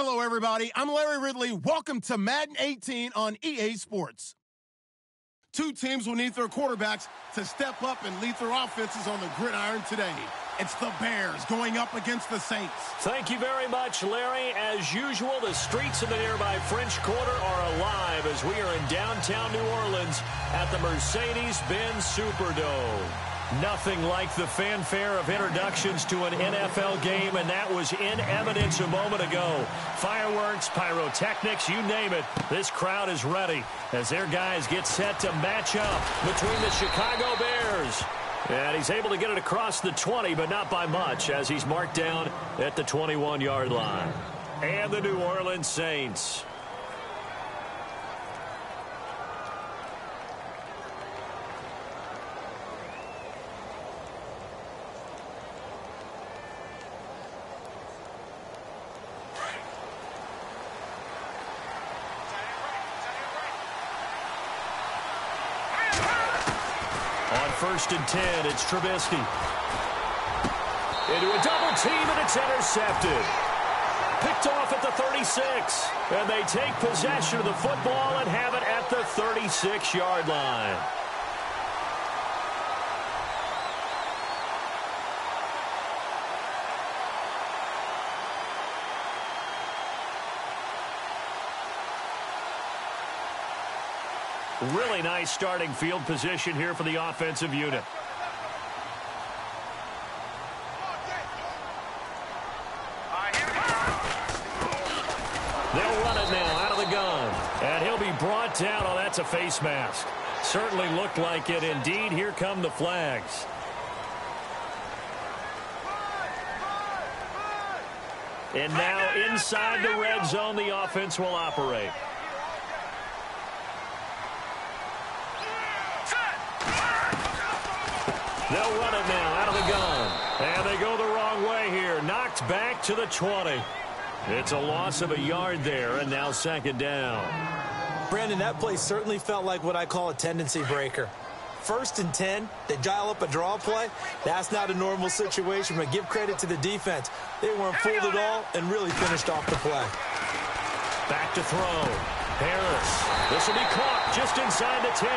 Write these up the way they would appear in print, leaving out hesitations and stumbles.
Hello, everybody. I'm Larry Ridley. Welcome to Madden 18 on EA Sports. Two teams will need their quarterbacks to step up and lead their offenses on the gridiron today. It's the Bears going up against the Saints. Thank you very much, Larry. As usual, the streets of the nearby French Quarter are alive as we are in downtown New Orleans at the Mercedes-Benz Superdome. Nothing like the fanfare of introductions to an NFL game, and that was in evidence a moment ago. Fireworks, pyrotechnics, you name it. This crowd is ready as their guys get set to match up between the Chicago Bears. And he's able to get it across the 20, but not by much, as he's marked down at the 21-yard line. And the New Orleans Saints. First and 10, it's Trubisky. Into a double team, and it's intercepted. Picked off at the 36. And they take possession of the football and have it at the 36-yard line. Really nice starting field position here for the offensive unit. They'll run it now out of the gun. And he'll be brought down. Oh, that's a face mask. Certainly looked like it. Indeed, here come the flags. And now inside the red zone, the offense will operate. They'll run it now out of the gun. And they go the wrong way here. Knocked back to the 20. It's a loss of a yard there, and now second down. Brandon, that play certainly felt like what I call a tendency breaker. First and 10, they dial up a draw play. That's not a normal situation, but give credit to the defense. They weren't fooled at all and really finished off the play. Back to throw. Harris. This will be caught just inside the 10.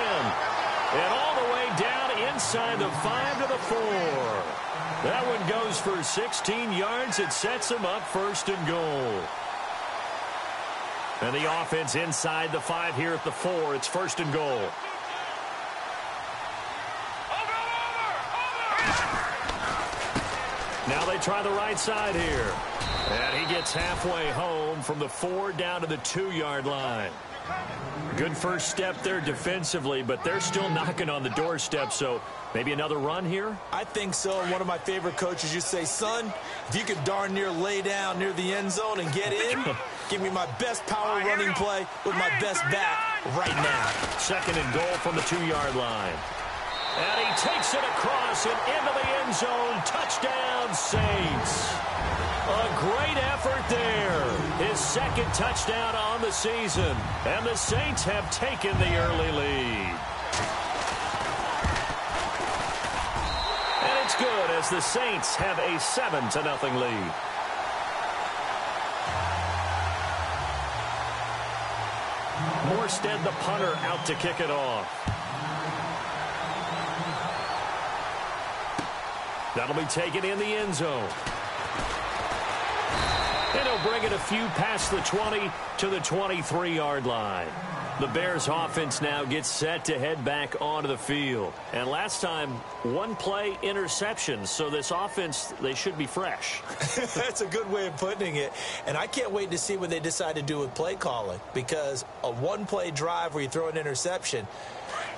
And all the way down inside the 5 to the 4. That one goes for 16 yards. It sets them up first and goal. And the offense inside the 5 here at the 4. It's first and goal. Now they try the right side here. And he gets halfway home from the 4 down to the 2-yard line. Good first step there defensively, but they're still knocking on the doorstep, so maybe another run here? I think so. One of my favorite coaches used to say, son, if you could darn near lay down near the end zone and get in, give me my best power running play with my best back right now. Second and goal from the 2-yard line. And he takes it across and into the end zone. Touchdown, Saints. A great effort there. His second touchdown on the season. And the Saints have taken the early lead. And it's good as the Saints have a 7-0 lead. Morstead, the punter, out to kick it off. That'll be taken in the end zone. And he'll bring it a few past the 20 to the 23-yard line. The Bears offense now gets set to head back onto the field. And last time, one play interception. So this offense, they should be fresh. That's a good way of putting it. And I can't wait to see what they decide to do with play calling. Because a one-play drive where you throw an interception,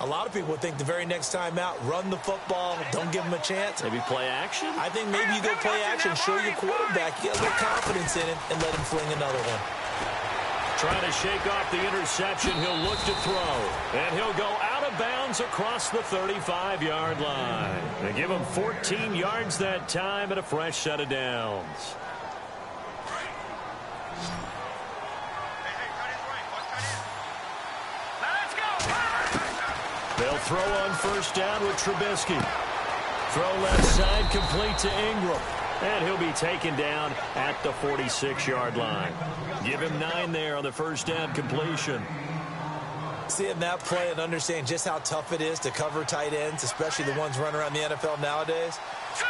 a lot of people think the very next time out, run the football, don't give them a chance. Maybe play action? I think maybe you go play action, show your quarterback you got a little confidence in it, and let him fling another one. Trying to shake off the interception, he'll look to throw. And he'll go out of bounds across the 35-yard line. They give him 14 yards that time and a fresh set of downs. They'll throw on first down with Trubisky. Throw left side complete to Ingram. And he'll be taken down at the 46-yard line. Give him 9 there on the first down completion. Seeing that play and understanding just how tough it is to cover tight ends, especially the ones running around the NFL nowadays,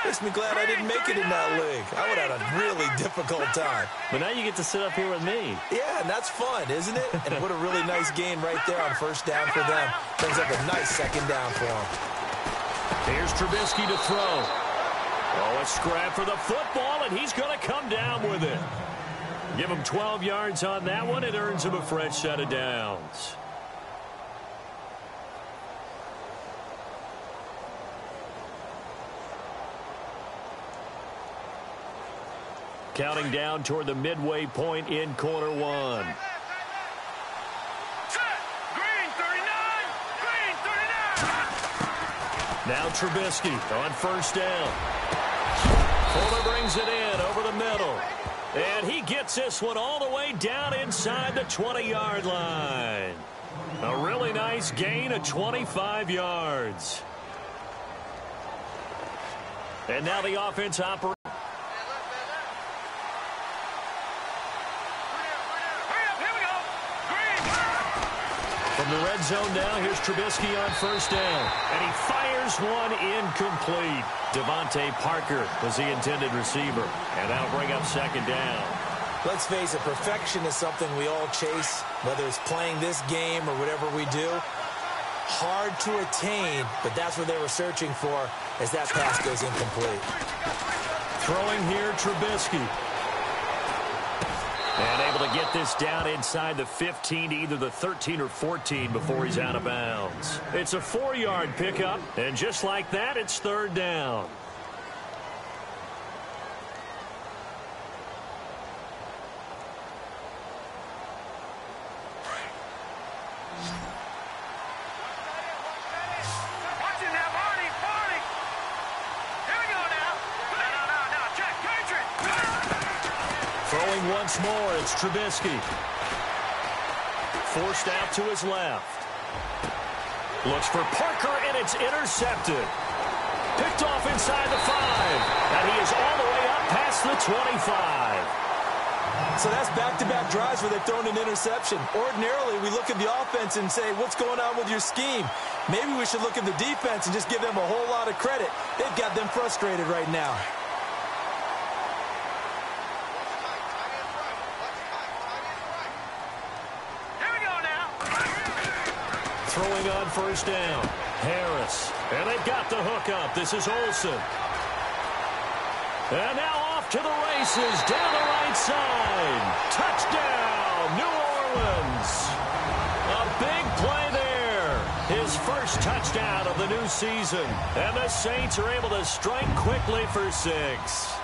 makes me glad I didn't make it in that league. I would have had a really difficult time. But now you get to sit up here with me. Yeah, and that's fun, isn't it? And what a really nice gain right there on first down for them. Brings up a nice second down for them. Here's Trubisky to throw. Oh, a scrap for the football, and he's going to come down with it. Give him 12 yards on that one. It earns him a fresh set of downs. Counting down toward the midway point in quarter one. Green 39! Green 39! Now Trubisky on first down. Fuller brings it in over the middle. And he gets this one all the way down inside the 20-yard line. A really nice gain of 25 yards. And now the offense operates. From the red zone now, here's Trubisky on first down. And he fires one incomplete. Devontae Parker was the intended receiver. And that'll bring up second down. Let's face it, perfection is something we all chase, whether it's playing this game or whatever we do. Hard to attain, but that's what they were searching for as that pass goes incomplete. Throwing here, Trubisky. And able to get this down inside the 15 to either the 13 or 14 before he's out of bounds. It's a 4-yard pickup, and just like that, it's third down. Throwing once more, it's Trubisky. Forced out to his left. Looks for Parker, and it's intercepted. Picked off inside the 5. And he is all the way up past the 25. So that's back-to-back drives where they've thrown an interception. Ordinarily, we look at the offense and say, what's going on with your scheme? Maybe we should look at the defense and just give them a whole lot of credit. They've got them frustrated right now. Throwing on first down. Harris. And they've got the hook up. This is Olsen. And now off to the races down the right side. Touchdown, New Orleans. A big play there. His first touchdown of the new season. And the Saints are able to strike quickly for 6.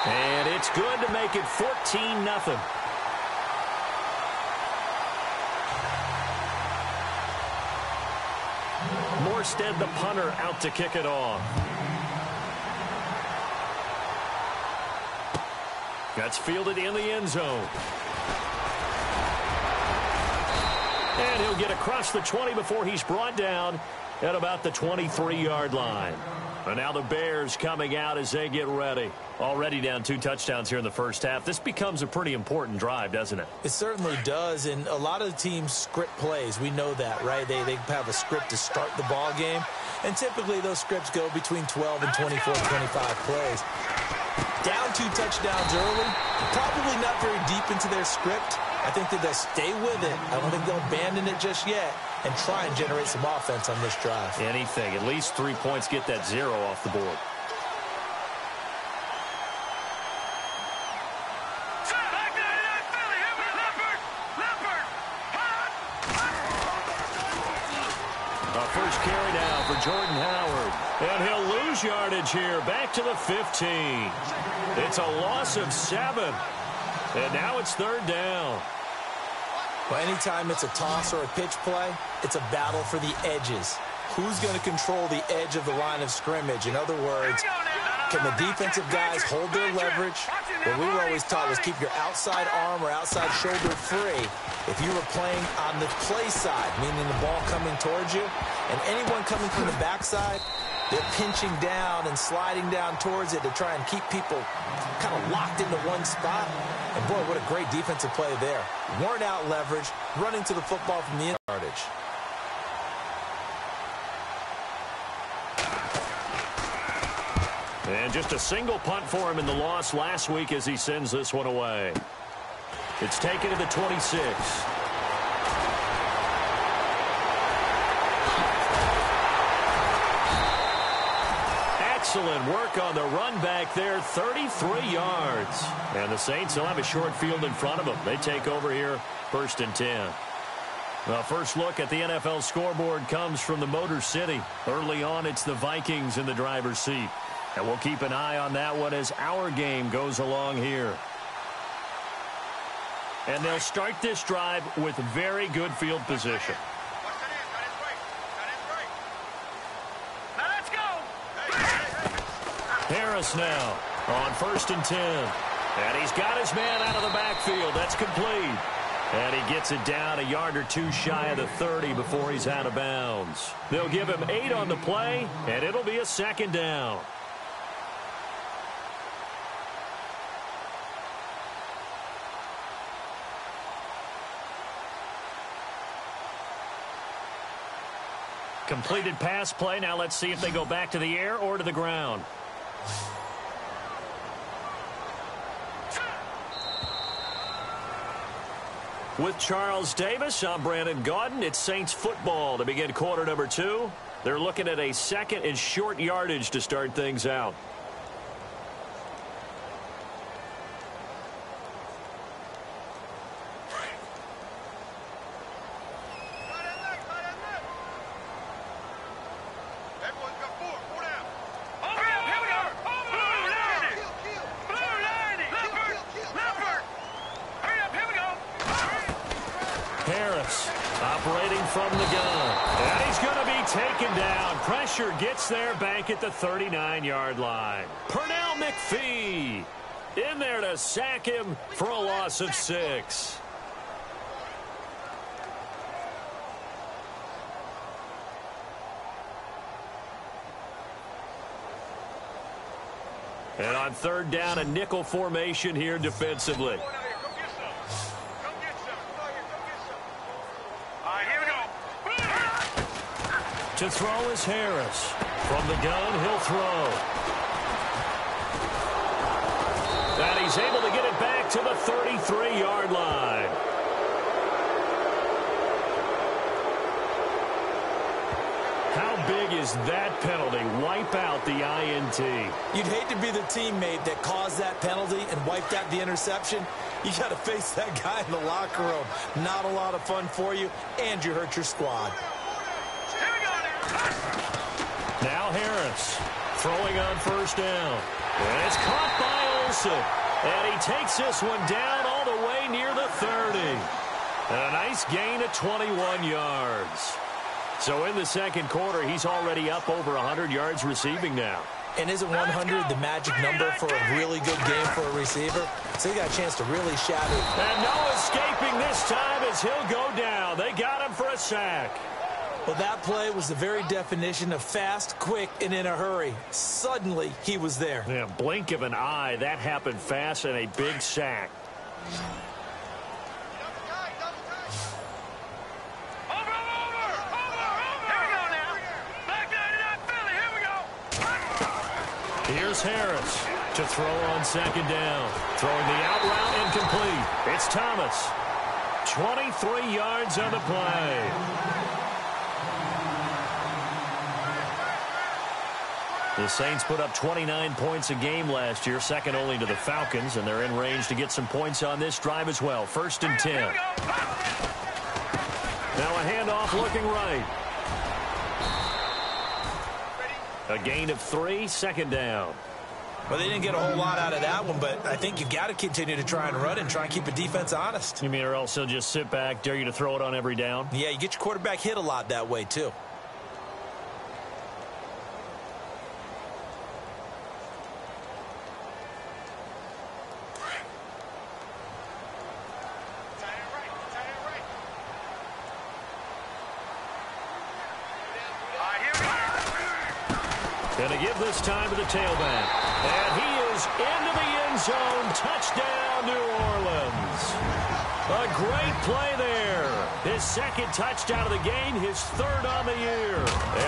And it's good to make it 14-0. Morstead, the punter, out to kick it off. That's fielded in the end zone. And he'll get across the 20 before he's brought down at about the 23-yard line. And now the Bears coming out as they get ready. Already down 2 touchdowns here in the first half. This becomes a pretty important drive, doesn't it? It certainly does, and a lot of the teams script plays. We know that, right? They have a script to start the ball game, and typically those scripts go between 12 and 24, 25 plays. Down 2 touchdowns early, probably not very deep into their script. I think that they'll stay with it. I don't think they'll abandon it just yet and try and generate some offense on this drive. Anything. At least 3 points, get that 0 off the board. First carry now for Jordan Howard. And he'll lose yardage here. Back to the 15. It's a loss of 7. And now it's third down. Well, anytime it's a toss or a pitch play, it's a battle for the edges. Who's going to control the edge of the line of scrimmage? In other words, can the defensive guys hold their leverage What we were always taught was keep your outside arm or outside shoulder free if you were playing on the play side, meaning the ball coming towards you. And anyone coming from the backside, they're pinching down and sliding down towards it to try and keep people kind of locked into one spot. And, boy, what a great defensive play there. Weren't out leverage, running to the football from the yardage. And just a single punt for him in the loss last week as he sends this one away. It's taken to the 26. Excellent work on the run back there, 33 yards. And the Saints will have a short field in front of them. They take over here, 1st and 10. Well, first look at the NFL scoreboard comes from the Motor City. Early on, it's the Vikings in the driver's seat. And we'll keep an eye on that one as our game goes along here. And they'll start this drive with very good field position. Now let's go. Harris now on 1st and 10. And he's got his man out of the backfield. That's complete. And he gets it down a yard or two shy of the 30 before he's out of bounds. They'll give him 8 on the play, and it'll be a 2nd down. Completed pass play. Now let's see if they go back to the air or to the ground. With Charles Davis, I'm Brandon Gaudin. It's Saints football to begin quarter number 2. They're looking at a 2nd and short yardage to start things out. From the gun. And he's going to be taken down. Pressure gets there back at the 39-yard line. Pernell McPhee in there to sack him for a loss of 6. And on 3rd down, a nickel formation here defensively. To throw is Harris. From the gun, he'll throw. And he's able to get it back to the 33-yard line. How big is that penalty? Wipe out the INT. You'd hate to be the teammate that caused that penalty and wiped out the interception. You got to face that guy in the locker room. Not a lot of fun for you, and you hurt your squad. Now Harris throwing on 1st down. And it's caught by Olsen. And he takes this one down all the way near the 30. And a nice gain of 21 yards. So in the 2nd quarter, he's already up over 100 yards receiving now. And isn't 100 the magic number for a really good game for a receiver? So he got a chance to really shatter. And no escaping this time as he'll go down. They got him for a sack. Well, that play was the very definition of fast, quick, and in a hurry. Suddenly, he was there. Yeah, blink of an eye. That happened fast and a big sack. Here's Harris to throw on 2nd down. Throwing the out route incomplete. It's Thomas. 23 yards on the play. The Saints put up 29 points a game last year, second only to the Falcons, and they're in range to get some points on this drive as well. 1st and 10. Now a handoff looking right. A gain of 3, 2nd down. Well, they didn't get a whole lot out of that one, but I think you've got to continue to try and run and try and keep the defense honest. You mean or else they'll just sit back, dare you to throw it on every down? Yeah, you get your quarterback hit a lot that way, too. Gonna give this time to the tailback. And he is into the end zone. Touchdown, New Orleans. A great play there. His second touchdown of the game, his third on the year.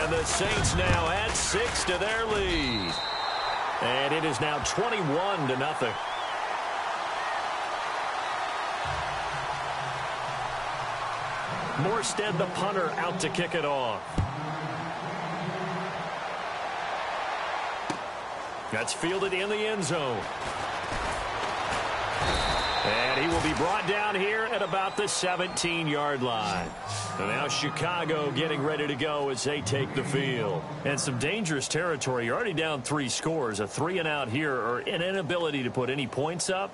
And the Saints now add 6 to their lead. And it is now 21-0. Morstead, the punter, out to kick it off. That's fielded in the end zone. And he will be brought down here at about the 17-yard line. And now Chicago getting ready to go as they take the field. And some dangerous territory. You're already down 3 scores. A 3-and-out here, or an inability to put any points up.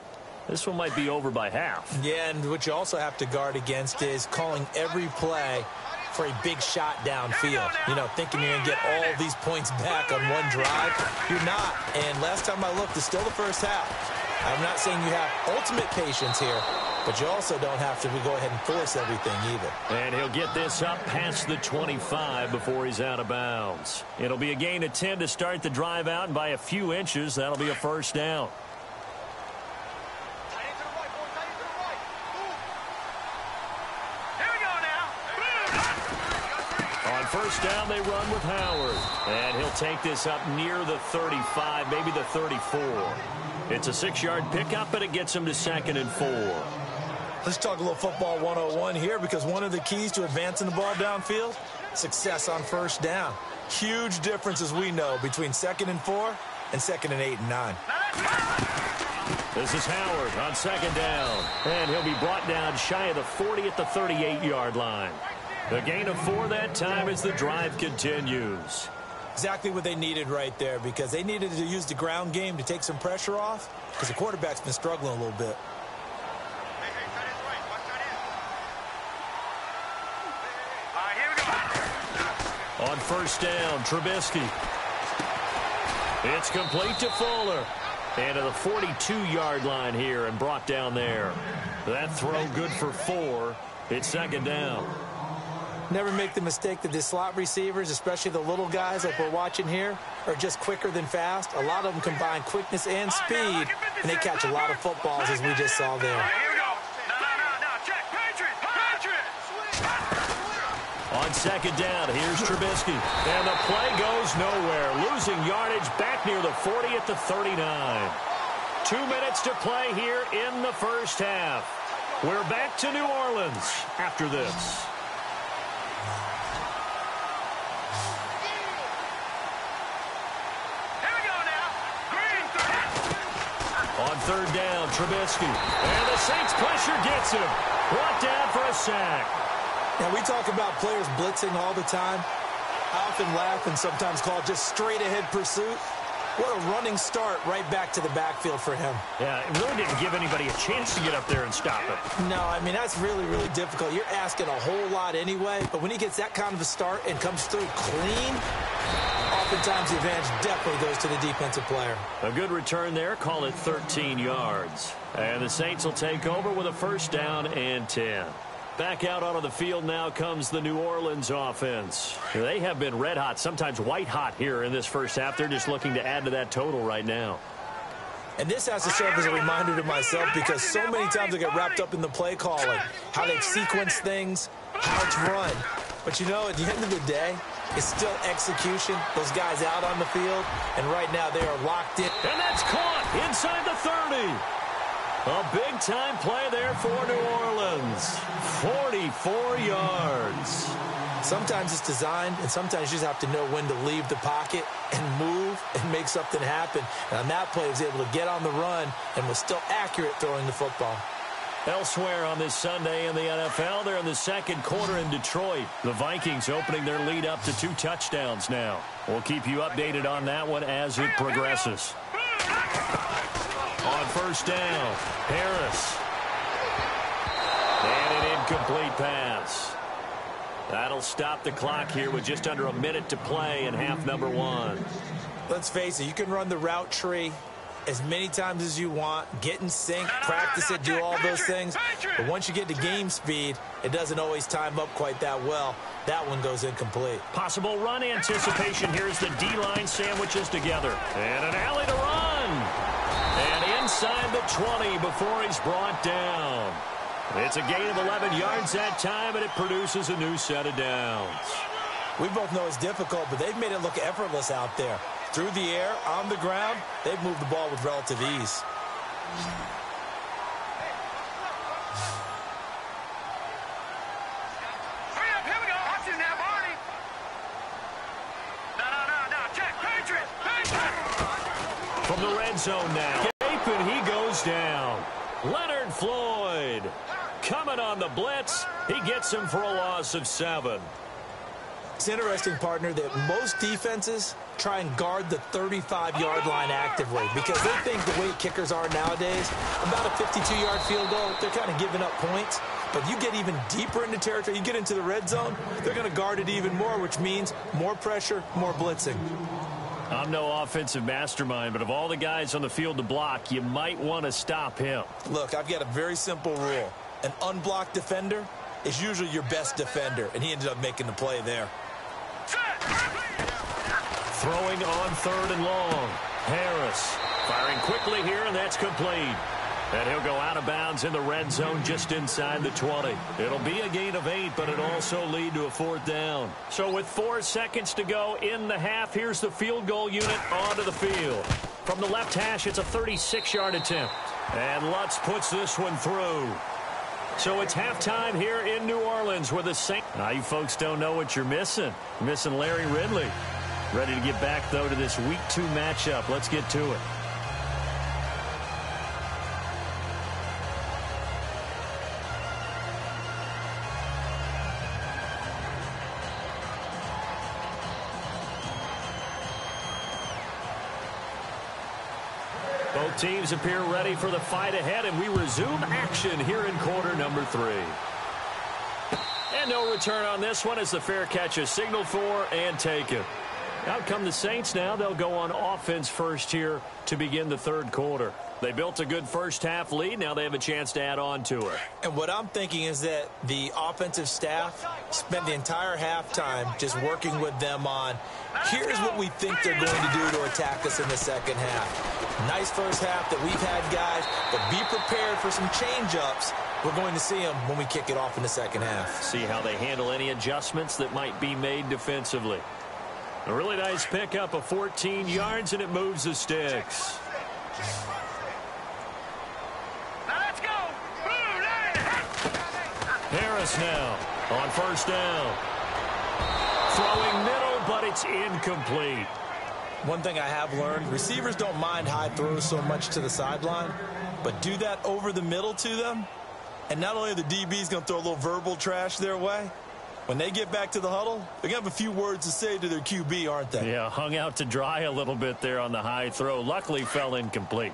This one might be over by half. Yeah, and what you also have to guard against is calling every play for a big shot downfield. You know, thinking you're going to get all these points back on one drive. You're not. And last time I looked, it's still the first half. I'm not saying you have ultimate patience here, but you also don't have to go ahead and force everything either. And he'll get this up past the 25 before he's out of bounds. It'll be a gain of 10 to start the drive out, and by a few inches, that'll be a first down. On first down, they run with Howard. And he'll take this up near the 35, maybe the 34. It's a 6-yard pickup, but it gets him to 2nd and 4. Let's talk a little football 101 here, because one of the keys to advancing the ball downfield, success on first down. Huge difference, as we know, between 2nd and 4 and 2nd and 8 and 9. This is Howard on 2nd down. And he'll be brought down shy of the 40 at the 38-yard line. The gain of 4 that time as the drive continues. Exactly what they needed right there, because they needed to use the ground game to take some pressure off, because the quarterback's been struggling a little bit. On first down, Trubisky. It's complete to Fuller. And to the 42-yard line here and brought down there. That throw good for 4. It's 2nd down. Never make the mistake that the slot receivers, especially the little guys like we're watching here, are just quicker than fast. A lot of them combine quickness and speed, and they catch a lot of footballs, as we just saw there. On 2nd down, here's Trubisky. And the play goes nowhere. Losing yardage back near the 40 at the 39. 2 minutes to play here in the first half. We're back to New Orleans after this. On 3rd down, Trubisky. And the Saints pressure gets him. Brought down for a sack. Now, we talk about players blitzing all the time. I often laugh and sometimes call it just straight-ahead pursuit. What a running start right back to the backfield for him. Yeah, it really didn't give anybody a chance to get up there and stop it. No, I mean, that's really, really difficult. You're asking a whole lot anyway, but when he gets that kind of a start and comes through clean, oftentimes the advantage definitely goes to the defensive player. A good return there, call it 13 yards. And the Saints will take over with a first down and 10. Back out onto the field now comes the New Orleans offense. They have been red hot, sometimes white hot here in this first half. They're just looking to add to that total right now. And this has to serve as a reminder to myself, because so many times I get wrapped up in the play calling, how they sequence things, how it's run. But, you know, at the end of the day, it's still execution. Those guys out on the field, and right now they are locked in. And that's caught inside the 30. A big-time play there for New Orleans. 44 yards. Sometimes it's designed, and sometimes you just have to know when to leave the pocket and move and make something happen. And on that play, he was able to get on the run and was still accurate throwing the football. Elsewhere on this Sunday in the NFL, they're in the second quarter in Detroit. The Vikings opening their lead up to 2 touchdowns now. We'll keep you updated on that one as it progresses. On first down, Harris. And an incomplete pass. That'll stop the clock here with just under a minute to play in half number 1. Let's face it, you can run the route tree as many times as you want, get in sync, practice it, do all those things. But once you get to game speed, it doesn't always time up quite that well. That one goes incomplete. Possible run anticipation. Here's the D-line sandwiches together. And an alley to run. And inside the 20 before he's brought down. It's a gain of 11 yards that time, and it produces a new set of downs. We both know it's difficult, but they've made it look effortless out there. Through the air, on the ground, they've moved the ball with relative ease. Hurry up, here we go. Watch it now, Barney. No. Check. Patriot. From the red zone now. And he goes down. Leonard Floyd coming on the blitz. He gets him for a loss of 7. It's interesting, partner, that most defenses try and guard the 35-yard line actively because they think the way kickers are nowadays, about a 52-yard field goal, they're kind of giving up points. But you get even deeper into territory, you get into the red zone, they're going to guard it even more, which means more pressure, more blitzing. I'm no offensive mastermind, but of all the guys on the field to block, you might want to stop him. Look, I've got a very simple rule. An unblocked defender is usually your best defender, and he ended up making the play there. Throwing on 3rd and long. Harris firing quickly here, and that's complete. And he'll go out of bounds in the red zone just inside the 20. It'll be a gain of 8, but it'll also lead to a 4th down. So with 4 seconds to go in the half, here's the field goal unit onto the field. From the left hash, it's a 36-yard attempt. And Lutz puts this one through. So it's halftime here in New Orleans with the Saints. Now you folks don't know what you're missing. You're missing Larry Ridley. Ready to get back, though, to this Week 2 matchup. Let's get to it. Both teams appear ready for the fight ahead, and we resume action here in quarter number 3. And no return on this one as the fair catch is signaled for and taken. Out come the Saints now. They'll go on offense first here to begin the 3rd quarter. They built a good first-half lead. Now they have a chance to add on to it. And what I'm thinking is that the offensive staff spent the entire halftime just working with them on, here's what we think they're going to do to attack us in the second half. Nice first half that we've had, guys, but be prepared for some change-ups. We're going to see them when we kick it off in the second half. See how they handle any adjustments that might be made defensively. A really nice pickup of 14 yards, and it moves the sticks. Now let's go. Harris now on 1st down. Throwing middle, but it's incomplete. One thing I have learned, receivers don't mind high throws so much to the sideline, but do that over the middle to them, and not only are the DBs going to throw a little verbal trash their way, when they get back to the huddle, they're going to have a few words to say to their QB, aren't they? Yeah, hung out to dry a little bit there on the high throw. Luckily, fell incomplete.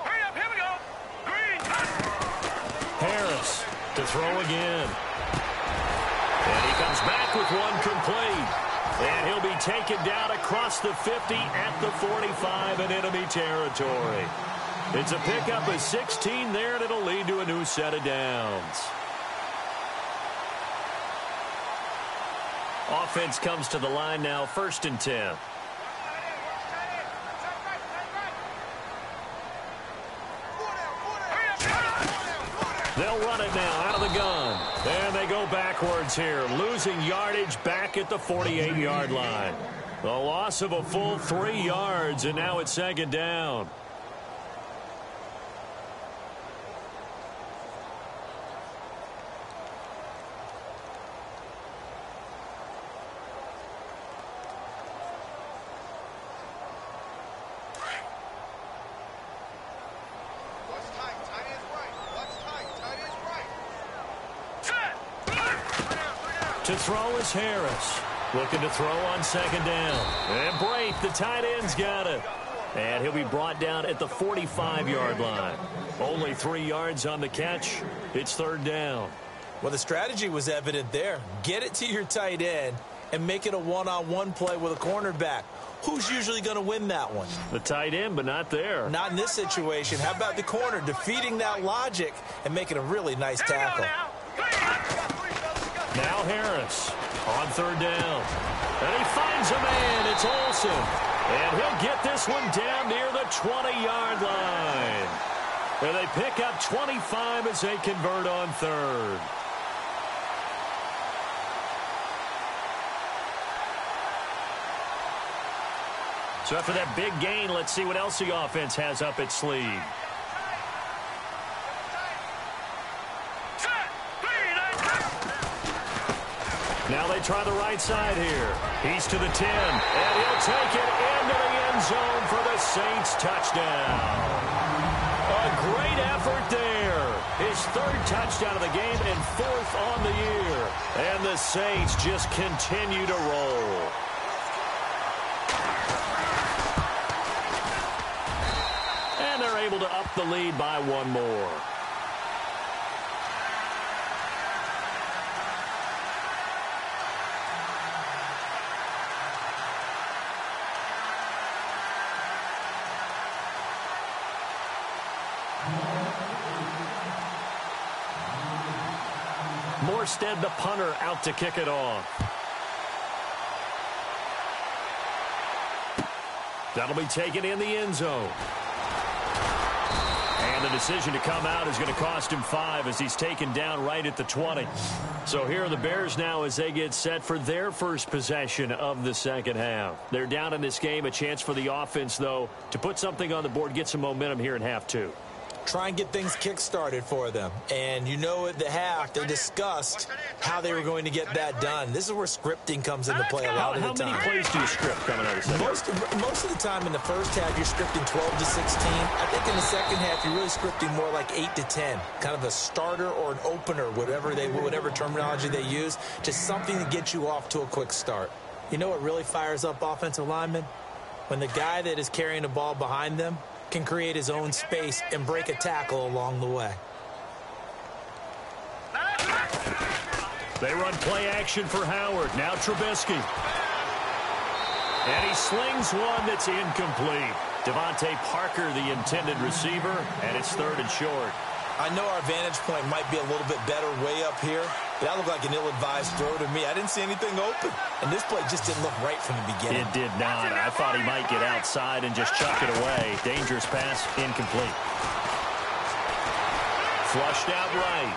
Hurry up, here we go. Green. Harris to throw again. And he comes back with one complete. And he'll be taken down across the 50 at the 45 in enemy territory. It's a pickup of 16 there, and it'll lead to a new set of downs. Offense comes to the line now, 1st and 10. They'll run it now out of the gun. And they go backwards here, losing yardage back at the 48-yard line. The loss of a full 3 yards, and now it's 2nd down. To throw is Harris. Looking to throw on 2nd down. And Brate, the tight end's got it. And he'll be brought down at the 45-yard line. Only 3 yards on the catch. It's 3rd down. Well, the strategy was evident there. Get it to your tight end and make it a one-on-one play with a cornerback. Who's usually going to win that one? The tight end, but not there. Not in this situation. How about the corner defeating that logic and making a really nice tackle? Now Harris on third down. And he finds a man. It's Olsen. And he'll get this one down near the 20-yard line. And they pick up 25 as they convert on third. So after that big gain, let's see what else the offense has up its sleeve. Now they try the right side here. He's to the 10, and he'll take it into the end zone for the Saints touchdown. A great effort there. His third touchdown of the game and fourth on the year. And the Saints just continue to roll. And they're able to up the lead by one more. Morstead, the punter, out to kick it off. That'll be taken in the end zone. And the decision to come out is going to cost him 5 as he's taken down right at the 20. So here are the Bears now as they get set for their first possession of the second half. They're down in this game. A chance for the offense, though, to put something on the board, get some momentum here in half 2. Try and get things kick-started for them. And you know at the half, they discussed how they were going to get that done. This is where scripting comes into play a lot of the time. How many plays do you script coming out of the second half? Most of the time in the first half, you're scripting 12 to 16. I think in the second half, you're really scripting more like 8 to 10. Kind of a starter or an opener, whatever terminology they use. Just something to get you off to a quick start. You know what really fires up offensive linemen? When the guy that is carrying the ball behind them can create his own space and break a tackle along the way. They run play action for Howard. Now Trubisky. And he slings one that's incomplete. Devontae Parker, the intended receiver, and it's third and short. I know our vantage point might be a little bit better way up here, but that looked like an ill-advised throw to me. I didn't see anything open, and this play just didn't look right from the beginning. It did not. I thought he might get outside and just chuck it away. Dangerous pass, incomplete. Flushed out right.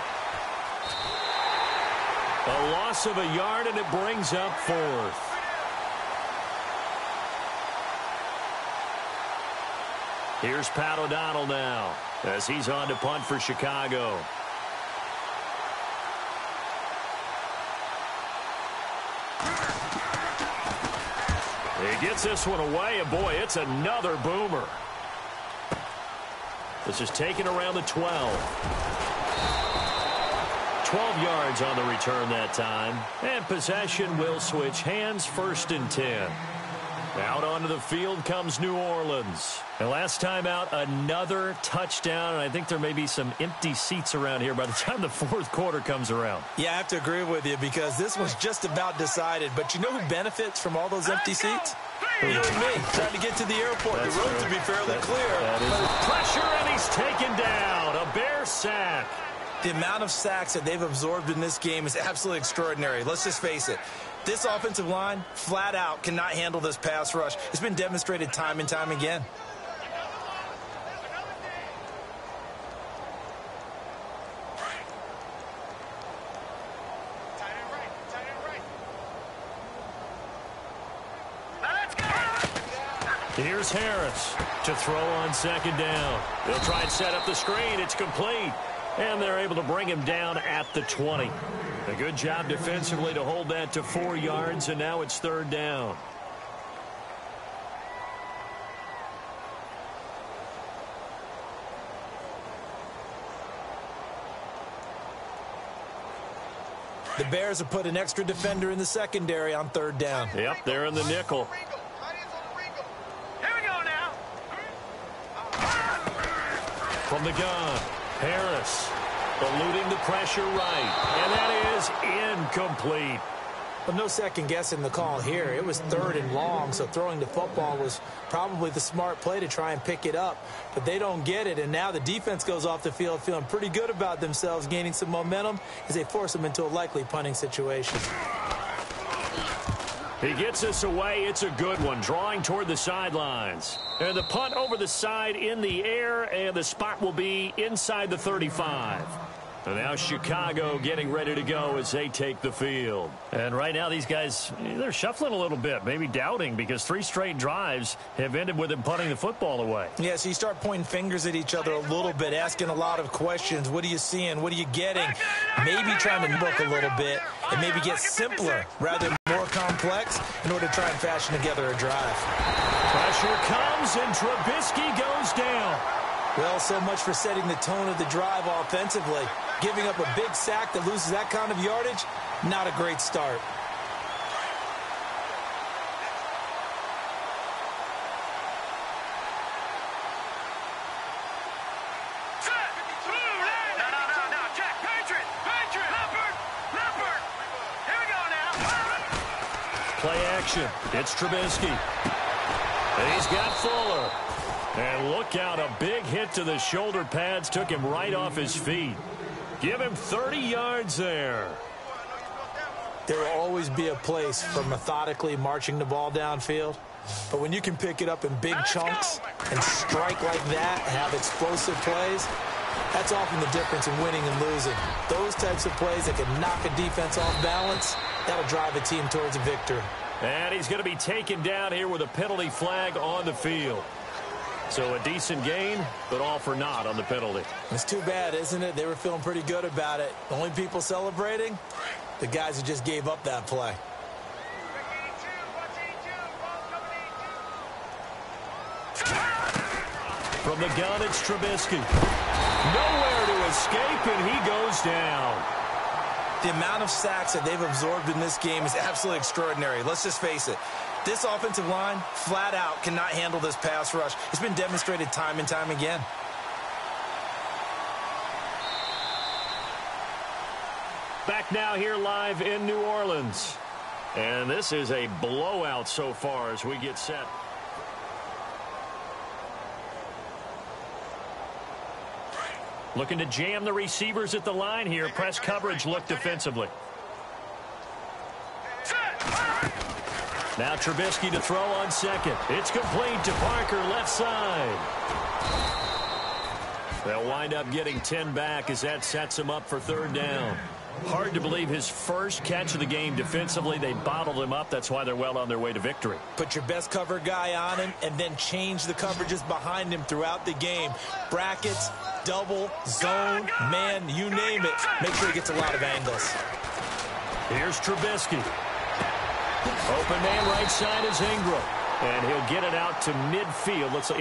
A loss of a yard, and it brings up fourth. Here's Pat O'Donnell now as he's on to punt for Chicago. He gets this one away, and boy, it's another boomer. This is taken around the 12. 12 yards on the return that time. And possession will switch hands, first and 10. Out onto the field comes New Orleans. And last time out, another touchdown. And I think there may be some empty seats around here by the time the fourth quarter comes around. Yeah, I have to agree with you because this was just about decided. But you know who benefits from all those empty seats? You and me, trying to get to the airport. The road to be fairly clear. Pressure, and he's taken down. A Bear sack. The amount of sacks that they've absorbed in this game is absolutely extraordinary. Let's just face it. This offensive line, flat out, cannot handle this pass rush. It's been demonstrated time and time again. Here's Harris to throw on second down. They'll try and set up the screen. It's complete. And they're able to bring him down at the 20. A good job defensively to hold that to 4 yards, and now it's third down. The Bears have put an extra defender in the secondary on third down. Yep, they're in the nickel. Here we go now. From the gun, Harris eluding the pressure right. And that is incomplete. Well, no second guessing the call here. It was 3rd and long, so throwing the football was probably the smart play to try and pick it up. But they don't get it, and now the defense goes off the field feeling pretty good about themselves, gaining some momentum as they force them into a likely punting situation. He gets us away. It's a good one, drawing toward the sidelines. And the punt over the side in the air, and the spot will be inside the 35. And now Chicago getting ready to go as they take the field. And right now these guys, they're shuffling a little bit, maybe doubting, because 3 straight drives have ended with them punting the football away. Yeah, so you start pointing fingers at each other a little bit, asking a lot of questions. What are you seeing? What are you getting? Maybe trying to book a little bit and maybe get simpler rather than more complex in order to try and fashion together a drive. Pressure comes, and Trubisky goes down. Well, so much for setting the tone of the drive offensively. Giving up a big sack that loses that kind of yardage, not a great start. No, check. Patriot. Leopard. Here we go now. Play action. It's Trubisky. And he's got Fuller. And look out, a big hit to the shoulder pads took him right off his feet. Give him 30 yards there. There will always be a place for methodically marching the ball downfield. But when you can pick it up in big chunks and strike like that, have explosive plays, that's often the difference in winning and losing. Those types of plays that can knock a defense off balance, that'll drive a team towards a victory. And he's going to be taken down here with a penalty flag on the field. So a decent gain, but all for naught on the penalty. It's too bad, isn't it? They were feeling pretty good about it. The only people celebrating, the guys who just gave up that play. From the gun, it's Trubisky. Nowhere to escape, and he goes down. The amount of sacks that they've absorbed in this game is absolutely extraordinary. Let's just face it. This offensive line, flat out, cannot handle this pass rush. It's been demonstrated time and time again. Back now here live in New Orleans. And this is a blowout so far as we get set. Looking to jam the receivers at the line here. Press coverage look defensively. Now Trubisky to throw on second. It's complete to Parker, left side. They'll wind up getting 10 back as that sets him up for 3rd down. Hard to believe his first catch of the game defensively. They bottled him up. That's why they're well on their way to victory. Put your best cover guy on him and then change the coverages behind him throughout the game. Brackets, double, zone, man, you name it. Make sure he gets a lot of angles. Here's Trubisky. Open man right side is Ingram. And he'll get it out to midfield. Let's see.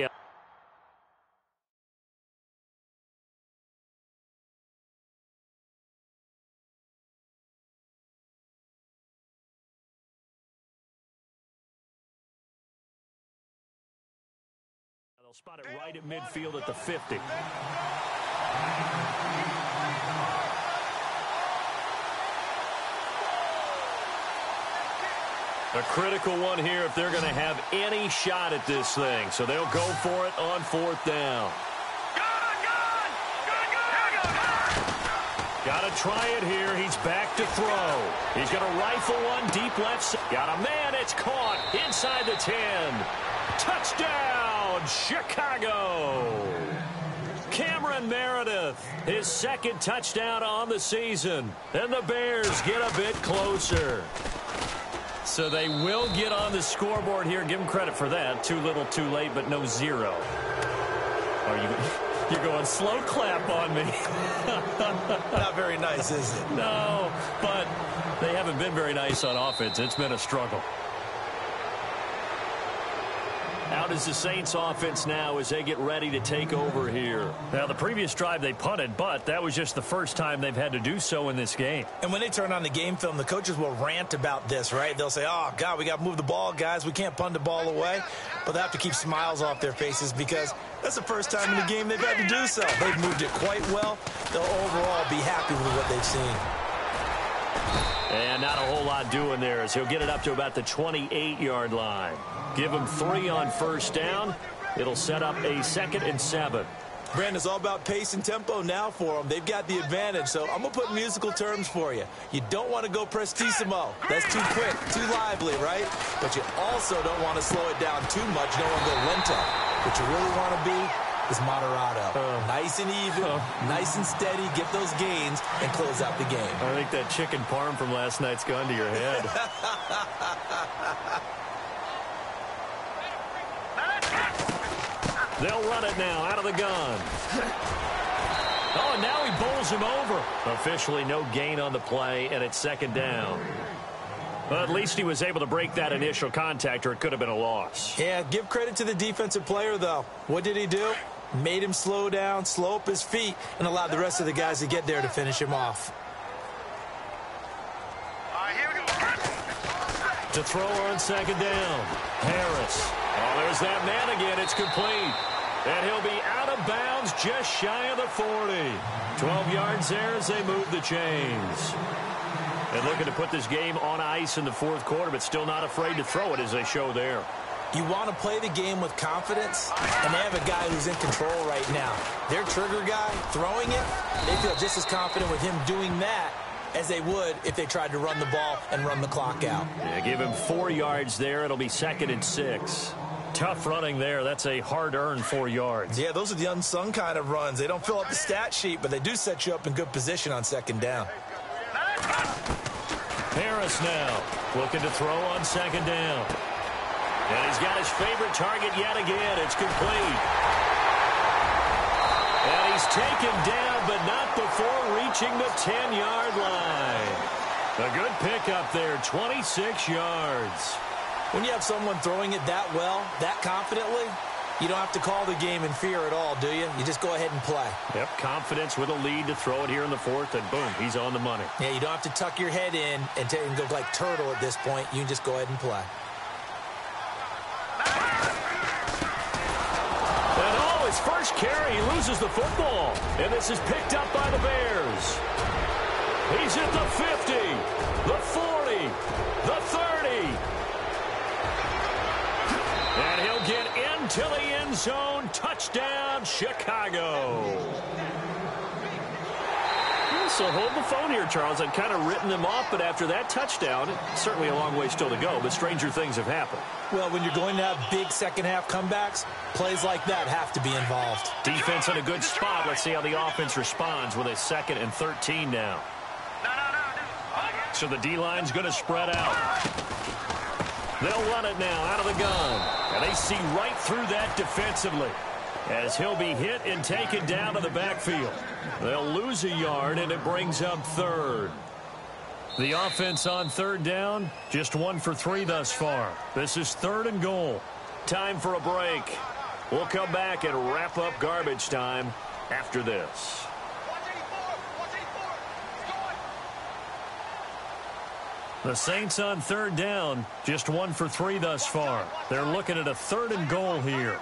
They'll spot it right at midfield at the 50. A critical one here if they're going to have any shot at this thing. So they'll go for it on 4th down. Got to try it here. He's back to throw. He's going to rifle one deep left side. Got a man. It's caught inside the 10. Touchdown, Chicago. Cameron Meredith, his 2nd touchdown on the season. And the Bears get a bit closer. So they will get on the scoreboard here. Give them credit for that. Too little, too late, but no 0. You're going slow clap on me. Not very nice, is it? No, but they haven't been very nice on offense. It's been a struggle. Out is the Saints offense now as they get ready to take over here. Now, the previous drive they punted, but that was just the first time they've had to do so in this game. And when they turn on the game film, the coaches will rant about this, right? They'll say, oh, God, we got to move the ball, guys. We can't punt the ball away. But they have to keep smiles off their faces because that's the first time in the game they've had to do so. They've moved it quite well. They'll overall be happy with what they've seen. And not a whole lot doing there as he'll get it up to about the 28-yard line. Give him 3 on first down. It'll set up a 2nd and 7. Brandon, it's all about pace and tempo now for them. They've got the advantage, so I'm going to put musical terms for you. You don't want to go prestissimo. That's too quick, too lively, right? But you also don't want to slow it down too much. You don't want to go lento. What you really want to be is moderato. Nice and even, nice and steady. Get those gains and close out the game. I think that chicken parm from last night's gone to your head. They'll run it now out of the gun. Oh, and now he bowls him over. Officially no gain on the play, and it's 2nd down. Well, at least he was able to break that initial contact, or it could have been a loss. Yeah, give credit to the defensive player, though. What did he do? Made him slow down, slow up his feet, and allowed the rest of the guys to get there to finish him off. Here we go. To throw on 2nd down. Harris. Oh, there's that man again. It's complete. And he'll be out of bounds just shy of the 40. 12 yards there as they move the chains. And looking to put this game on ice in the 4th quarter, but still not afraid to throw it as they show there. You want to play the game with confidence, and they have a guy who's in control right now. Their trigger guy, throwing it, they feel just as confident with him doing that as they would if they tried to run the ball and run the clock out. Yeah, give him 4 yards there. It'll be 2nd and 6. Tough running there. That's a hard-earned 4 yards. Yeah, those are the unsung kind of runs. They don't fill up the stat sheet, but they do set you up in good position on 2nd down. Harris now looking to throw on 2nd down. And he's got his favorite target yet again. It's complete. And he's taken down, but not before reaching the 10-yard line. A good pickup there, 26 yards. When you have someone throwing it that well, that confidently, you don't have to call the game in fear at all, do you? You just go ahead and play. Yep, confidence with a lead to throw it here in the 4th, and boom, he's on the money. Yeah, you don't have to tuck your head in and go like turtle at this point. You can just go ahead and play. And oh, his first carry, he loses the football. And this is picked up by the Bears. He's at the 50, the 40, the 30. And he'll get into the end zone. Touchdown, Chicago. So hold the phone here, Charles. I'd kind of written them off, but after that touchdown, certainly a long way still to go, but stranger things have happened. Well, when you're going to have big second-half comebacks, plays like that have to be involved. Defense in a good spot. Let's see how the offense responds with a 2nd and 13 now. So the D-line's going to spread out. They'll run it now out of the gun. And they see right through that defensively as he'll be hit and taken down to the backfield. They'll lose a yard, and it brings up 3rd. The offense on 3rd down, just 1 for 3 thus far. This is 3rd and goal. Time for a break. We'll come back and wrap up garbage time after this. The Saints on 3rd down, just 1 for 3 thus far. They're looking at a 3rd and goal here.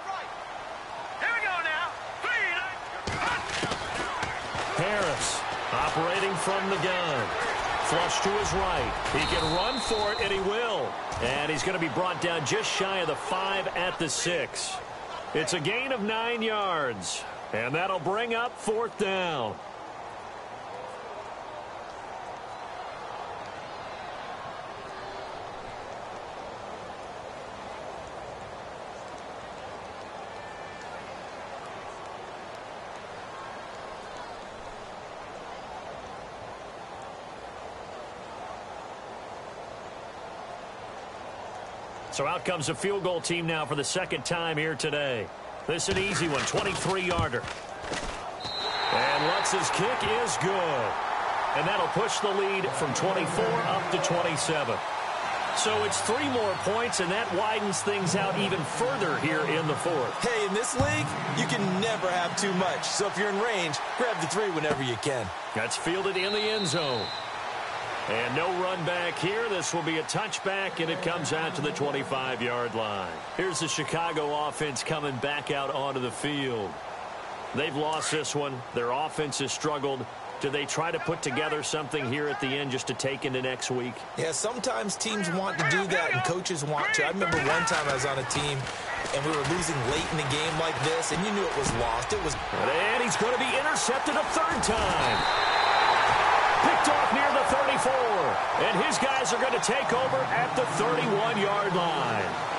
Harris operating from the gun. Flush to his right. He can run for it, and he will. And he's going to be brought down just shy of the 5 at the 6. It's a gain of 9 yards. And that'll bring up 4th down. So out comes a field goal team now for the 2nd time here today. This is an easy one, 23-yarder. And Lutz's kick is good. And that'll push the lead from 24 up to 27. So it's 3 more points, and that widens things out even further here in the 4th. Hey, in this league, you can never have too much. So if you're in range, grab the 3 whenever you can. That's fielded in the end zone. And no run back here. This will be a touchback, and it comes out to the 25-yard line. Here's the Chicago offense coming back out onto the field. They've lost this one. Their offense has struggled. Do they try to put together something here at the end just to take into next week? Yeah, sometimes teams want to do that and coaches want to. I remember one time I was on a team and we were losing late in the game like this, and you knew it was lost. And he's going to be intercepted a third time. Picked off near the 34. And his guys are going to take over at the 31-yard line.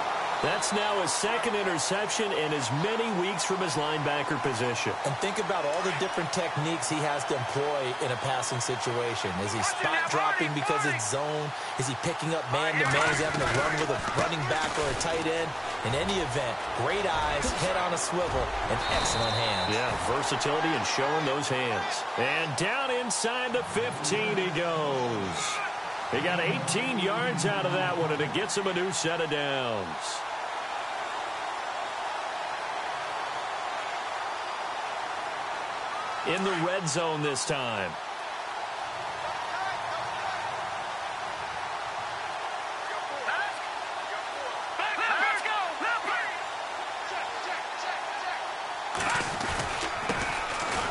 That's now his second interception in as many weeks from his linebacker position. And think about all the different techniques he has to employ in a passing situation. Is he spot dropping because it's zone? Is he picking up man-to-man? Is he having to run with a running back or a tight end? In any event, great eyes, head on a swivel, and excellent hands. Yeah, versatility and showing those hands. And down inside the 15 he goes. He got 18 yards out of that one, and it gets him a new set of downs. In the red zone this time.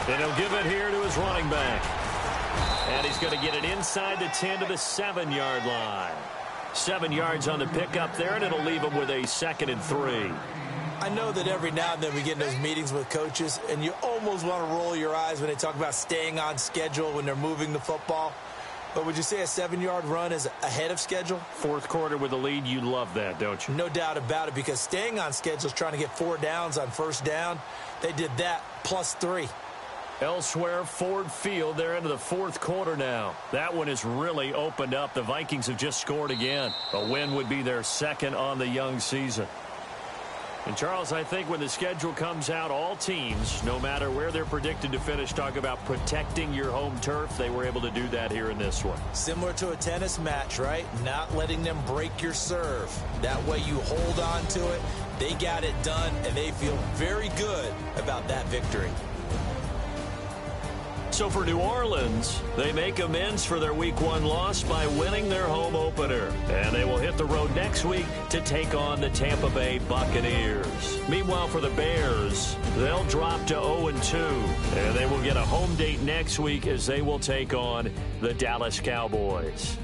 And he'll give it here to his running back. And he's going to get it inside the 10 to the 7-yard line. 7 yards on the pickup there, and it'll leave him with a 2nd and 3. I know that every now and then we get in those meetings with coaches, and you almost want to roll your eyes when they talk about staying on schedule when they're moving the football. But would you say a 7-yard run is ahead of schedule? Fourth quarter with a lead, you love that, don't you? No doubt about it, because staying on schedule is trying to get 4 downs on first down. They did that plus 3. Elsewhere, Ford Field, they're into the fourth quarter now. That one has really opened up. The Vikings have just scored again. A win would be their second on the young season. And, Charles, I think when the schedule comes out, all teams, no matter where they're predicted to finish, talk about protecting your home turf. They were able to do that here in this one. Similar to a tennis match, right? Not letting them break your serve. That way you hold on to it. They got it done, and they feel very good about that victory. So for New Orleans, they make amends for their Week 1 loss by winning their home opener. And they will hit the road next week to take on the Tampa Bay Buccaneers. Meanwhile, for the Bears, they'll drop to 0-2. And they will get a home date next week as they will take on the Dallas Cowboys.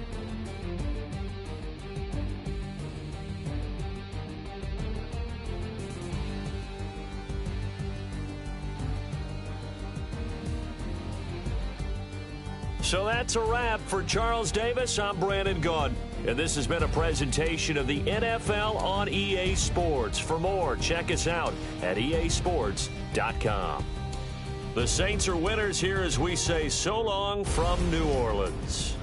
So that's a wrap for Charles Davis. I'm Brandon Gaudin, and this has been a presentation of the NFL on EA Sports. For more, check us out at easports.com. The Saints are winners here as we say so long from New Orleans.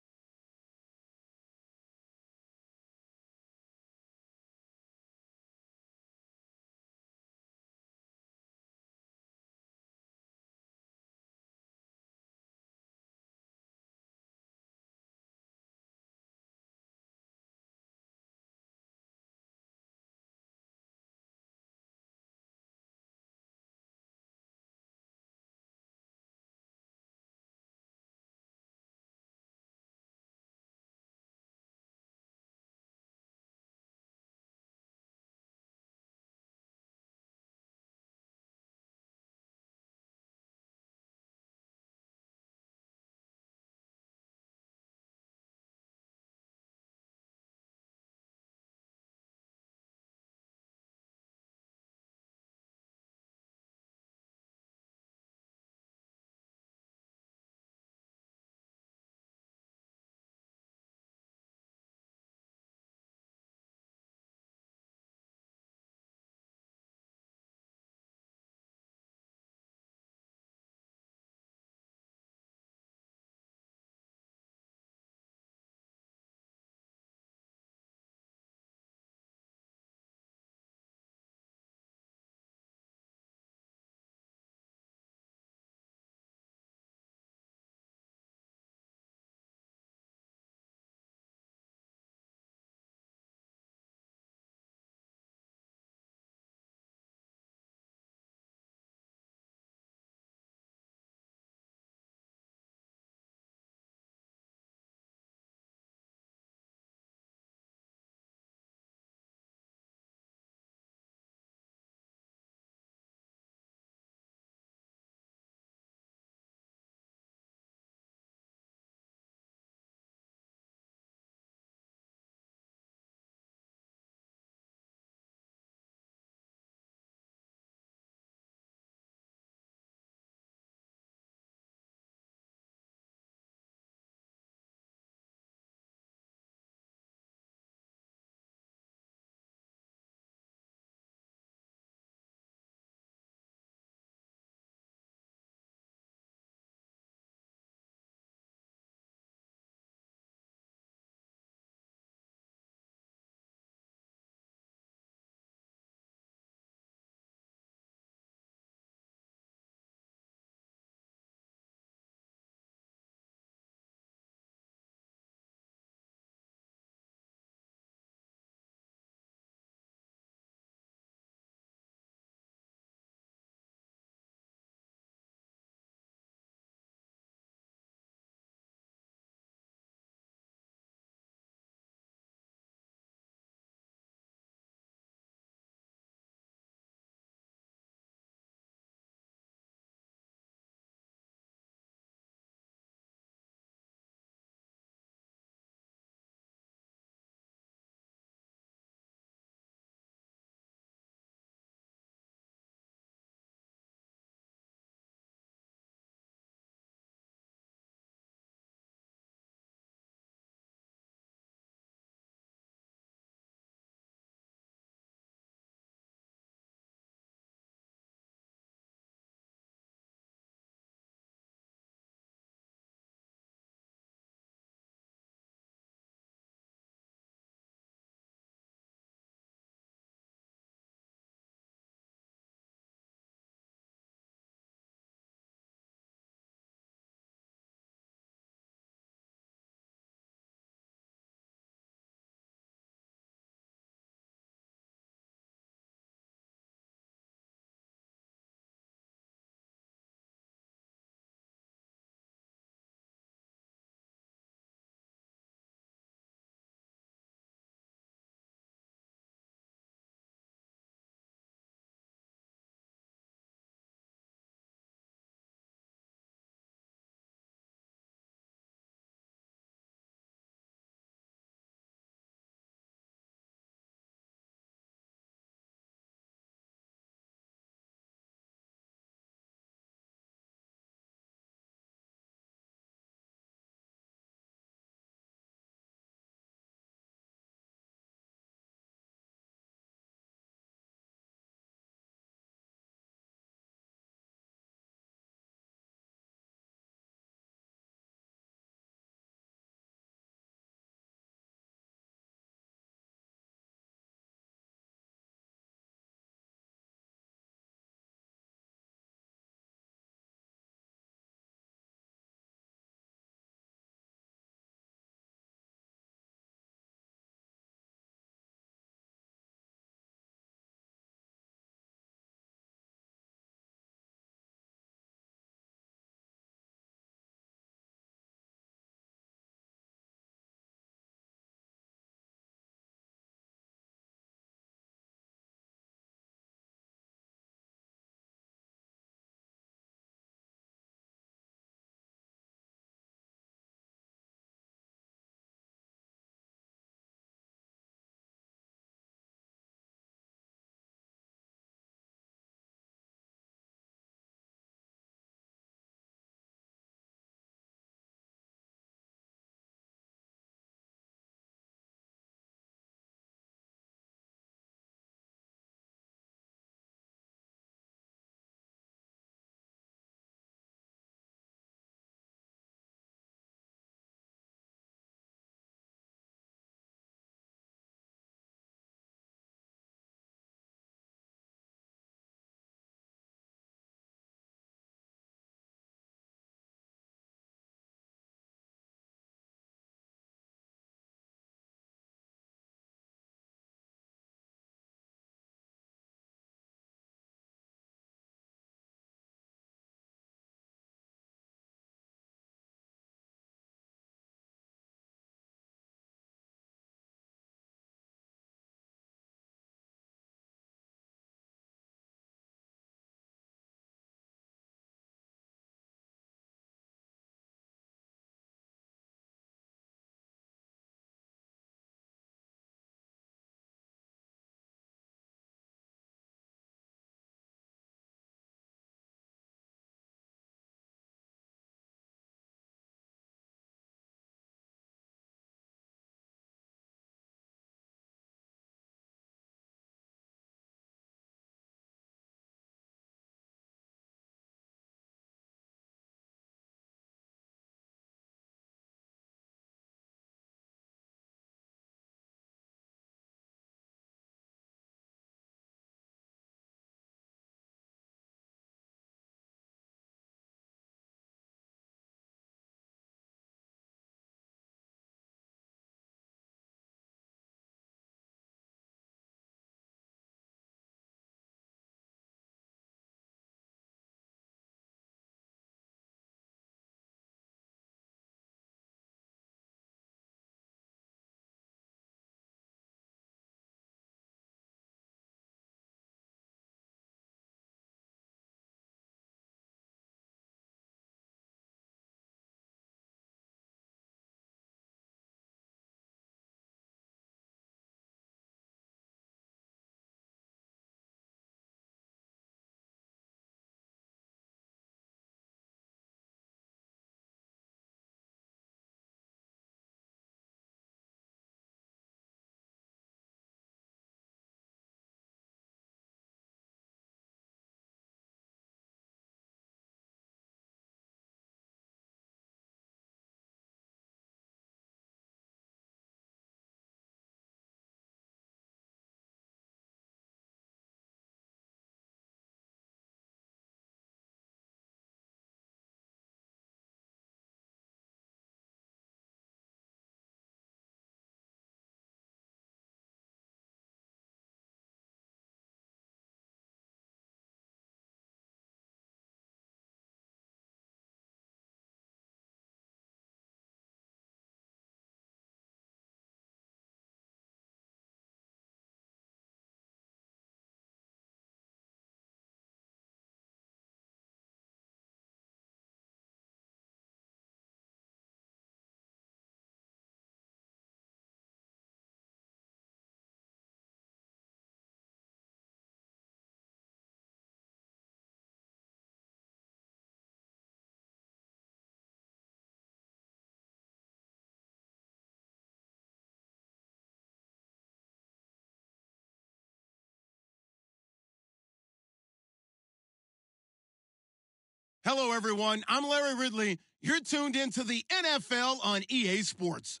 Hello, everyone. I'm Larry Ridley. You're tuned into the NFL on EA Sports.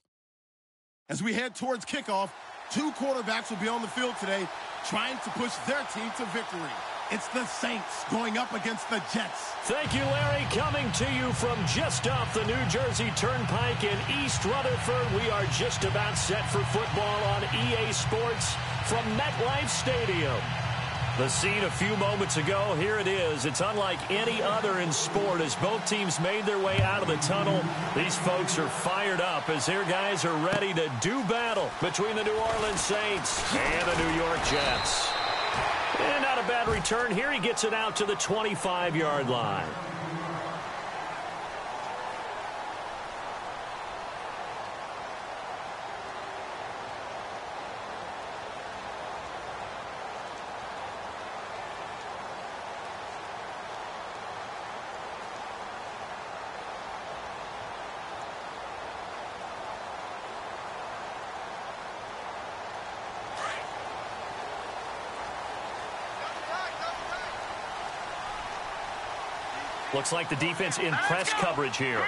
As we head towards kickoff, two quarterbacks will be on the field today trying to push their team to victory. It's the Saints going up against the Jets. Thank you, Larry. Coming to you from just off the New Jersey Turnpike in East Rutherford, we are just about set for football on EA Sports from MetLife Stadium. The scene a few moments ago, here it is. It's unlike any other in sport as both teams made their way out of the tunnel. These folks are fired up as their guys are ready to do battle between the New Orleans Saints and the New York Jets. And not a bad return here. He gets it out to the 25-yard line. Looks like the defense in press coverage here.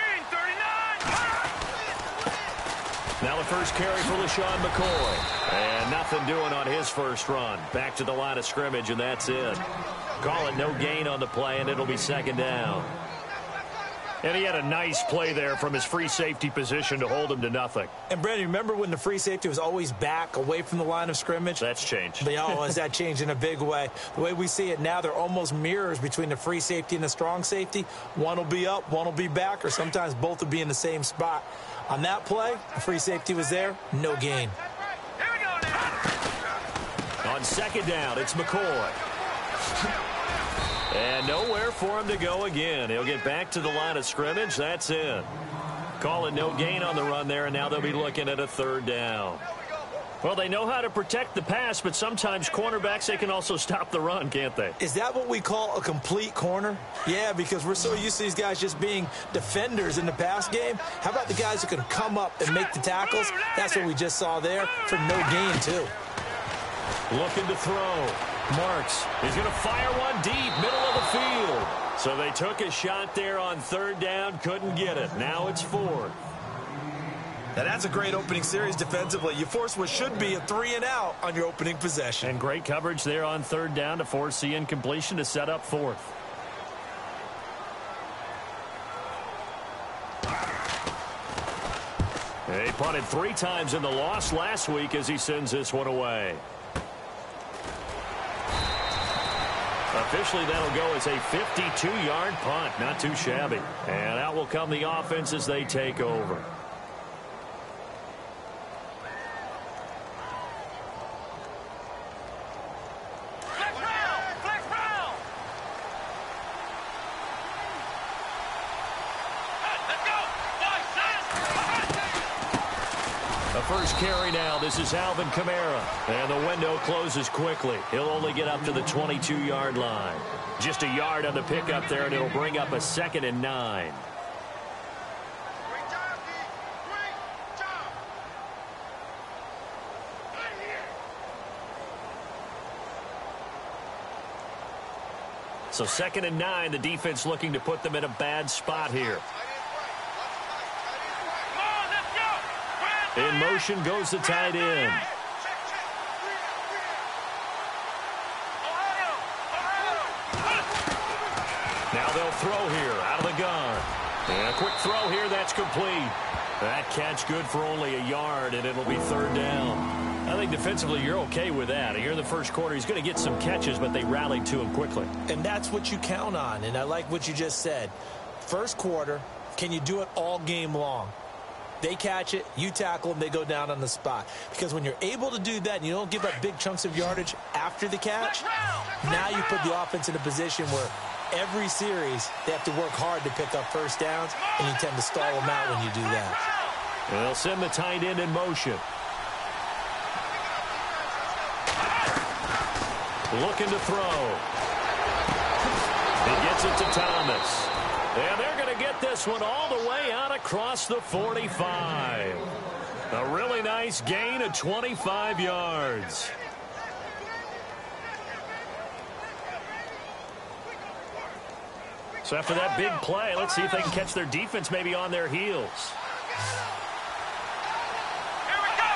Now the first carry for LaShawn McCoy. And nothing doing on his first run. Back to the line of scrimmage, and that's it. Call it no gain on the play, and it'll be second down. And he had a nice play there from his free safety position to hold him to nothing. And, Brandon, remember when the free safety was always back away from the line of scrimmage? That's changed. That changed in a big way. The way we see it now, they're almost mirrors between the free safety and the strong safety. One will be up, one will be back, or sometimes both will be in the same spot. On that play, the free safety was there, no gain. Here we go now. On second down, it's McCoy. And nowhere for him to go again. He'll get back to the line of scrimmage. That's it. Call it no gain on the run there, and now they'll be looking at a third down. Well, they know how to protect the pass, but sometimes cornerbacks, they can also stop the run, can't they? Is that what we call a complete corner? Yeah, because we're so used to these guys just being defenders in the pass game. How about the guys who can come up and make the tackles? That's what we just saw there for no gain, too. Looking to throw. Marks is going to fire one deep, middle of the field. So they took a shot there on third down, couldn't get it. Now it's fourth. Now that's a great opening series defensively. You force what should be a 3-and-out on your opening possession. And great coverage there on third down to force the incompletion to set up fourth. He punted 3 times in the loss last week as he sends this one away. Officially, that'll go as a 52-yard punt. Not too shabby. And out will come the offense as they take over. First carry now. This is Alvin Kamara. And the window closes quickly. He'll only get up to the 22-yard line. Just a yard on the pickup there, and it'll bring up a 2nd and 9. So 2nd and 9, the defense looking to put them in a bad spot here. In motion goes the tight end. Now they'll throw here out of the gun. And a quick throw here, that's complete. That catch good for only a yard, and it'll be third down. I think defensively you're okay with that. Here in the first quarter, he's going to get some catches, but they rallied to him quickly. And that's what you count on, and I like what you just said. First quarter, can you do it all game long? They catch it, you tackle them, they go down on the spot. Because when you're able to do that and you don't give up big chunks of yardage after the catch, now you put the offense in a position where every series they have to work hard to pick up first downs, and you tend to stall them out when you do that. And they'll send the tight end in motion. Looking to throw. He gets it to Thomas. And they're going to get this one all the way out across the 45. A really nice gain of 25 yards. So after that big play, let's see if they can catch their defense maybe on their heels. Here we go.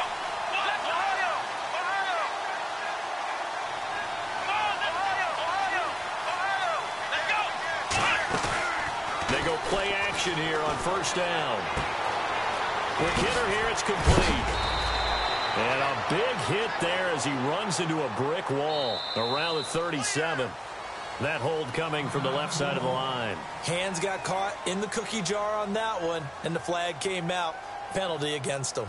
They go play action here on first down. Quick hitter here, it's complete. And a big hit there as he runs into a brick wall around the 37. That hold coming from the left side of the line. Hands got caught in the cookie jar on that one, and the flag came out. Penalty against him.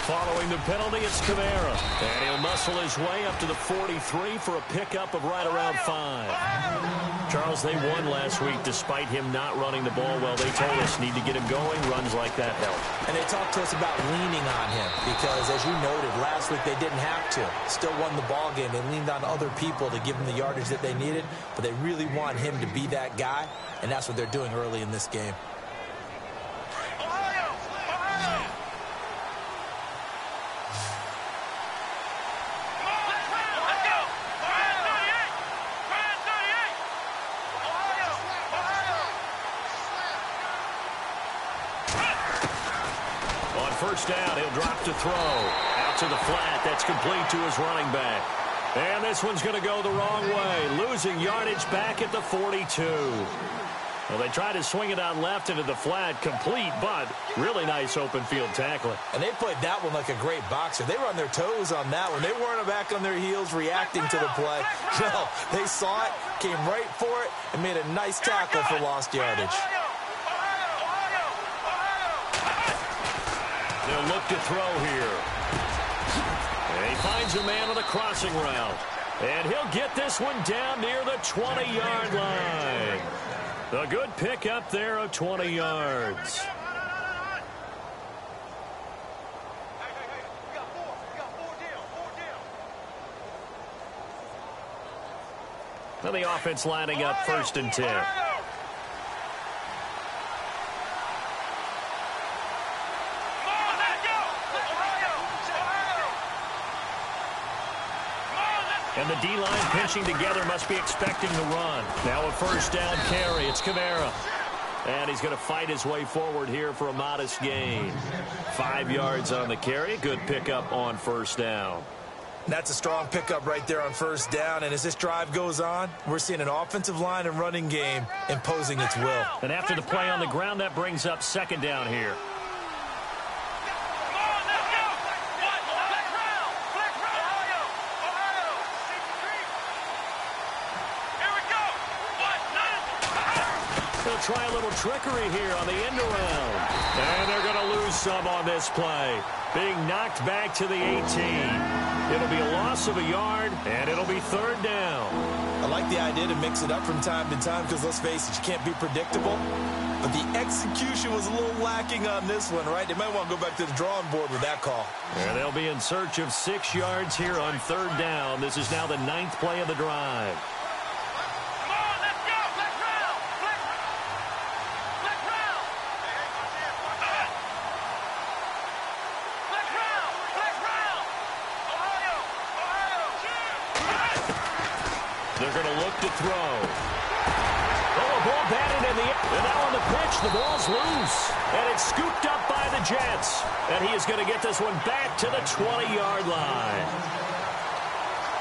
Following the penalty, it's Camara. And he'll muscle his way up to the 43 for a pickup of right around 5. Charles, they won last week despite him not running the ball well. They told us need to get him going. Runs like that help. And they talked to us about leaning on him because, as you noted, last week they didn't have to. Still won the ball game. They leaned on other people to give them the yardage that they needed, but they really want him to be that guy, and that's what they're doing early in this game. First down, he'll drop to throw. Out to the flat, that's complete to his running back. And this one's going to go the wrong way. Losing yardage back at the 42. Well, they tried to swing it out left into the flat, complete, but really nice open field tackling. And they played that one like a great boxer. They were on their toes on that one. They weren't back on their heels reacting to the play. No, they saw it, came right for it, and made a nice tackle for lost yardage. They'll look to throw here. And he finds a man on the crossing route. And he'll get this one down near the 20-yard line. A good pickup there of 20 yards. Now the offense lining up 1st and 10. And the D-line pinching together must be expecting the run. Now a first down carry. It's Camara. And he's going to fight his way forward here for a modest gain. 5 yards on the carry. Good pickup on first down. That's a strong pickup right there on first down. And as this drive goes on, we're seeing an offensive line and running game imposing its will. And after the play on the ground, that brings up 2nd down here. They'll try a little trickery here on the end around. And they're going to lose some on this play. Being knocked back to the 18. It'll be a loss of a yard, and it'll be 3rd down. I like the idea to mix it up from time to time because, let's face it, you can't be predictable. But the execution was a little lacking on this one, right? They might want to go back to the drawing board with that call. And they'll be in search of 6 yards here on 3rd down. This is now the 9th play of the drive. They're going to look to throw. Oh, a ball batted in the air. And now on the pitch, the ball's loose. And it's scooped up by the Jets. And he is going to get this one back to the 20-yard line.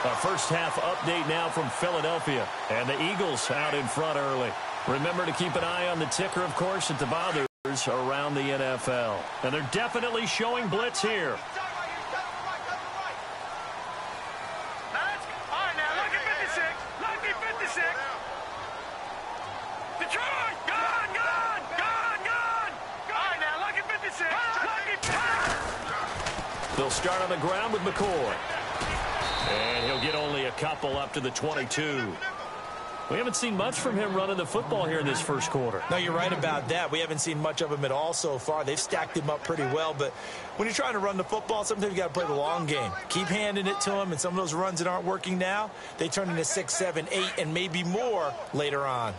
Our first half update now from Philadelphia. And the Eagles out in front early. Remember to keep an eye on the ticker, of course, at the bothers around the NFL. And they're definitely showing blitz here. They'll start on the ground with McCoy. And he'll get only a couple up to the 22. We haven't seen much from him running the football here in this first quarter. No, you're right about that. We haven't seen much of him at all so far. They've stacked him up pretty well. But when you're trying to run the football, sometimes you got to play the long game. Keep handing it to him. And some of those runs that aren't working now, they turn into 6, 7, 8, and maybe more later on.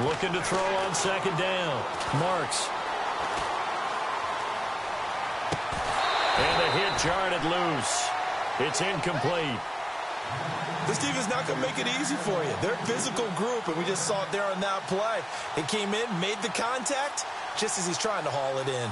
Looking to throw on second down. Marks. And the hit jarred it loose. It's incomplete. This defense not going to make it easy for you. They're a physical group, and we just saw it there on that play. It came in, made the contact, just as he's trying to haul it in.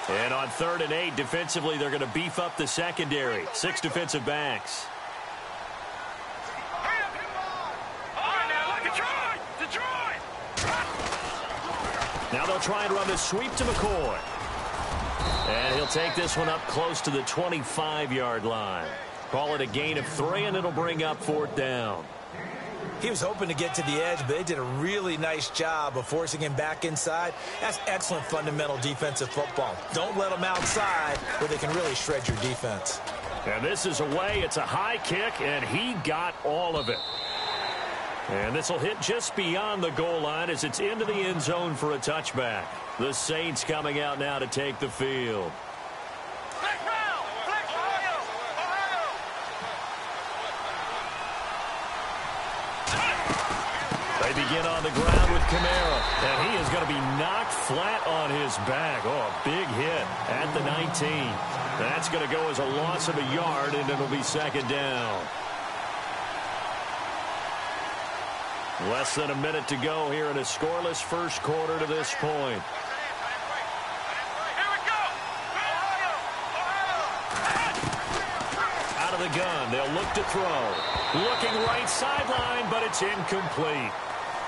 And on 3rd and 8, defensively, they're going to beef up the secondary. 6 defensive backs. Now they'll try and run the sweep to McCoy. And he'll take this one up close to the 25-yard line. Call it a gain of 3, and it'll bring up 4th down. He was hoping to get to the edge, but they did a really nice job of forcing him back inside. That's excellent fundamental defensive football. Don't let them outside where they can really shred your defense. And this is away. It's a high kick, and he got all of it. And this will hit just beyond the goal line as it's into the end zone for a touchback. The Saints coming out now to take the field. They begin on the ground with Kamara, and he is going to be knocked flat on his back. Oh, a big hit at the 19. That's going to go as a loss of a yard, and it'll be 2nd down. Less than a minute to go here in a scoreless first quarter to this point. Out of the gun, they'll look to throw. Looking right sideline, but it's incomplete.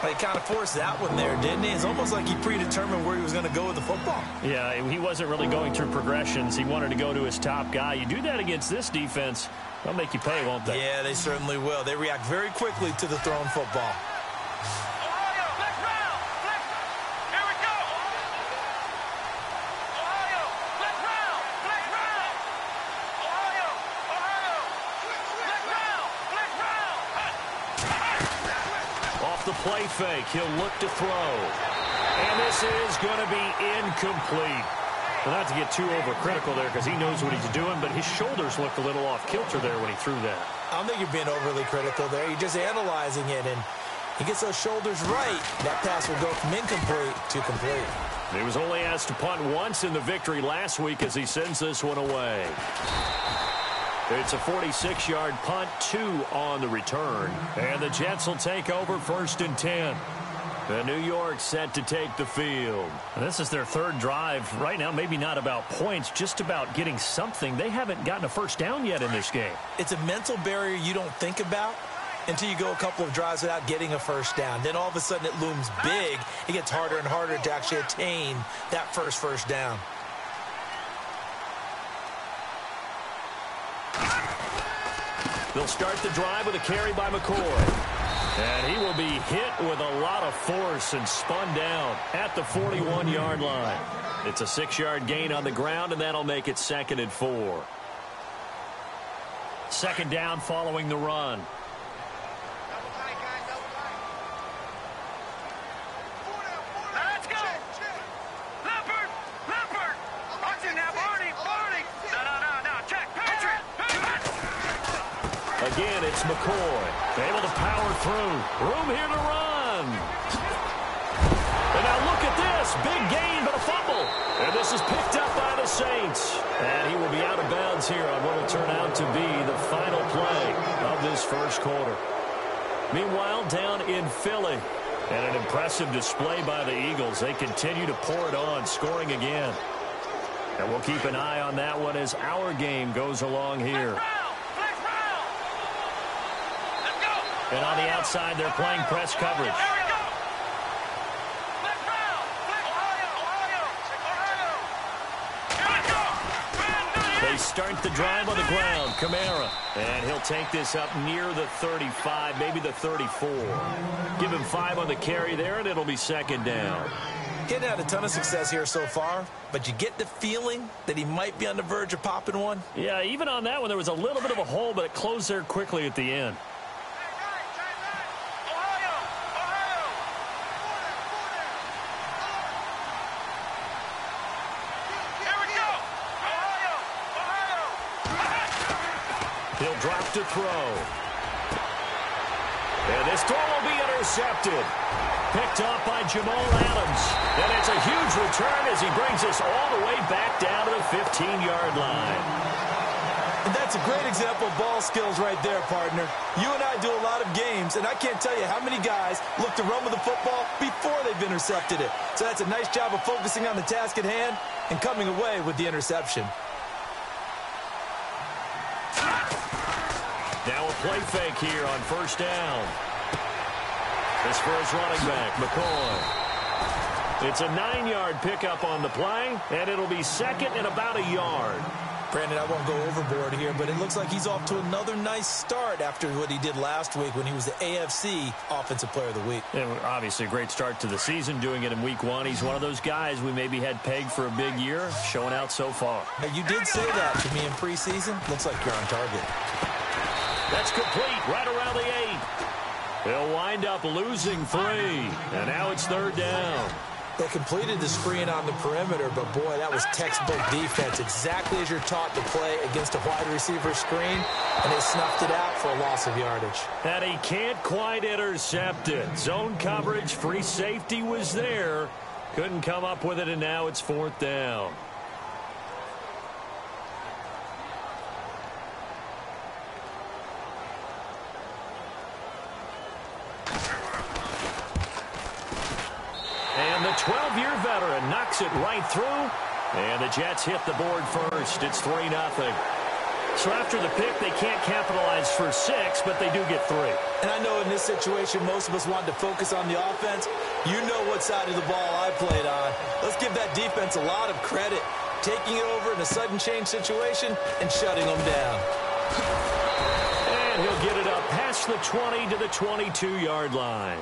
He kind of forced that one there, didn't he? It's almost like he predetermined where he was going to go with the football. Yeah, he wasn't really going through progressions. He wanted to go to his top guy. You do that against this defense, they'll make you pay, won't they? Yeah, they certainly will. They react very quickly to the thrown football. The play fake. He'll look to throw. And this is going to be incomplete. Well, not to get too overcritical there because he knows what he's doing, but his shoulders looked a little off kilter there when he threw that. I don't think you're being overly critical there. You're just analyzing it, and he gets those shoulders right. That pass will go from incomplete to complete. He was only asked to punt once in the victory last week as he sends this one away. It's a 46-yard punt, 2 on the return. And the Jets will take over 1st and 10. The New York set to take the field. And this is their 3rd drive. Right now, maybe not about points, just about getting something. They haven't gotten a first down yet in this game. It's a mental barrier you don't think about until you go a couple of drives without getting a first down. Then all of a sudden it looms big. It gets harder and harder to actually attain that first down. They'll start the drive with a carry by McCoy. And he will be hit with a lot of force and spun down at the 41-yard line. It's a 6-yard gain on the ground, and that'll make it 2nd and 4. 2nd down following the run. Again, it's McCoy. Able to power through. Room here to run. And now look at this. Big gain, but a fumble. And this is picked up by the Saints. And he will be out of bounds here on what will turn out to be the final play of this first quarter. Meanwhile, down in Philly, and an impressive display by the Eagles. They continue to pour it on, scoring again. And we'll keep an eye on that one as our game goes along here. And on the outside, they're playing press coverage. They start the drive on the ground. Kamara. And he'll take this up near the 35, maybe the 34. Give him 5 on the carry there, and it'll be 2nd down. He hadn't had a ton of success here so far, but you get the feeling that he might be on the verge of popping one. Yeah, even on that one, there was a little bit of a hole, but it closed there quickly at the end. He'll drop to throw. And this throw will be intercepted. Picked off by Jamal Adams. And it's a huge return as he brings us all the way back down to the 15-yard line. And that's a great example of ball skills right there, partner. You and I do a lot of games, and I can't tell you how many guys look to run with the football before they've intercepted it. So that's a nice job of focusing on the task at hand and coming away with the interception. Now a play fake here on first down. This for his running back, McCoy. It's a 9-yard pickup on the play, and it'll be second and about a yard. Brandon, I won't go overboard here, but it looks like he's off to another nice start after what he did last week when he was the AFC Offensive Player of the Week. And obviously a great start to the season, doing it in week 1. He's one of those guys we maybe had pegged for a big year, showing out so far. Now, you did say that to me in preseason. Looks like you're on target. That's complete right around the 8. They'll wind up losing 3. And now it's third down. They completed the screen on the perimeter, but boy, that was textbook defense. Exactly as you're taught to play against a wide receiver screen, and they snuffed it out for a loss of yardage. And he can't quite intercept it. Zone coverage, free safety was there. Couldn't come up with it, and now it's fourth down. And the 12-year veteran knocks it right through. And the Jets hit the board first. It's 3-0. So after the pick, they can't capitalize for 6, but they do get 3. And I know in this situation, most of us wanted to focus on the offense. You know what side of the ball I played on. Let's give that defense a lot of credit. Taking it over in a sudden change situation and shutting them down. And he'll get it up past the 20 to the 22-yard line.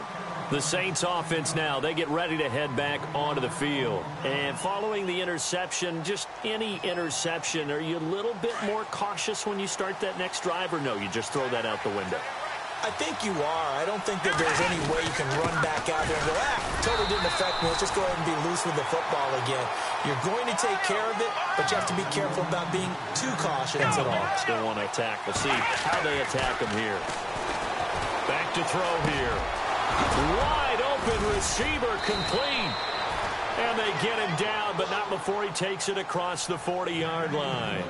The Saints offense now, they get ready to head back onto the field. And following the interception, just any interception, are you a little bit more cautious when you start that next drive, or no, you just throw that out the window? I think you are. I don't think that there's any way you can run back out there and go, totally didn't affect me. Let's just go ahead and be loose with the football again. You're going to take care of it, but you have to be careful about being too cautious at all. Still want to attack. We'll see how they attack him here. Back to throw here. Wide open receiver complete. And they get him down, but not before he takes it across the 40-yard line.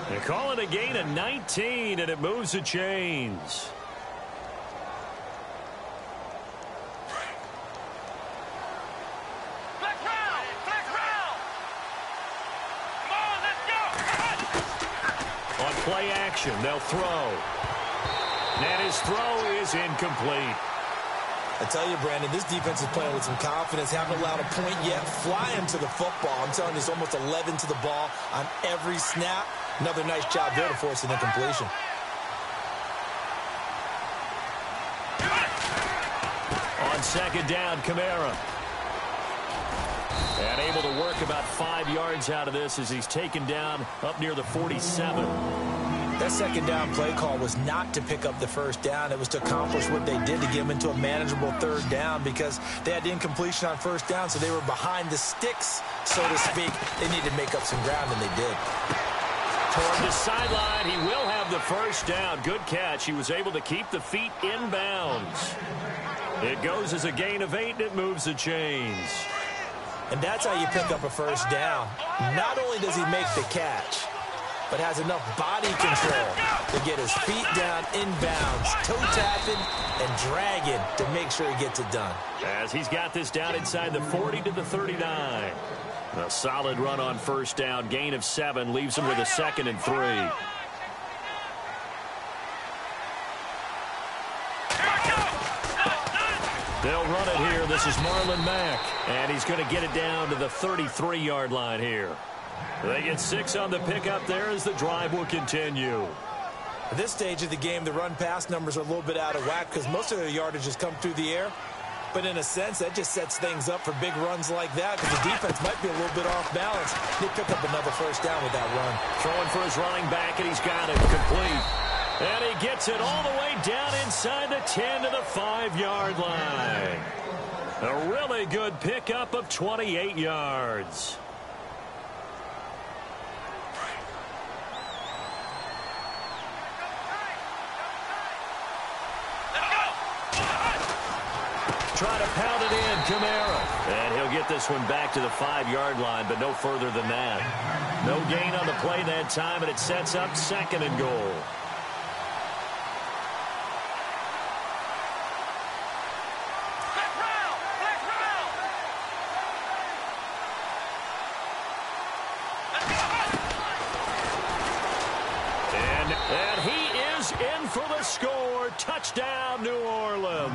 They call it a gain of 19, and it moves the chains. On play action, they'll throw. And his throw is incomplete. I tell you, Brandon, this defense is playing with some confidence. Haven't allowed a point yet. Flying to the football. I'm telling you, it's almost 11 to the ball on every snap. Another nice job there to force an incompletion. On second down, Kamara. And able to work about 5 yards out of this as he's taken down up near the 47. That second down play call was not to pick up the first down. It was to accomplish what they did to get them into a manageable third down because they had the incompletion on first down, so they were behind the sticks, so to speak. They needed to make up some ground, and they did. Toward the sideline, he will have the first down. Good catch. He was able to keep the feet in bounds. It goes as a gain of 8, and it moves the chains. And that's how you pick up a first down. Not only does he make the catch, but has enough body control to get his feet down in bounds, toe tapping and dragging to make sure he gets it done. As he's got this down inside the 40 to the 39. A solid run on first down, gain of 7, leaves him with a 2nd and 3. They'll run it here. This is Marlon Mack, and he's going to get it down to the 33-yard line here. They get 6 on the pickup there as the drive will continue. At this stage of the game, the run-pass numbers are a little bit out of whack because most of their yardage has come through the air. But in a sense, that just sets things up for big runs like that because the defense might be a little bit off balance. They pick up another first down with that run. Throwing for his running back, and he's got it complete. And he gets it all the way down inside the 10 to the 5-yard line. A really good pickup of 28 yards. try to pound it in. Kamara. And he'll get this one back to the 5-yard line, but no further than that. No gain on the play that time, and it sets up 2nd and goal. And he is in for the score. Touchdown, New Orleans.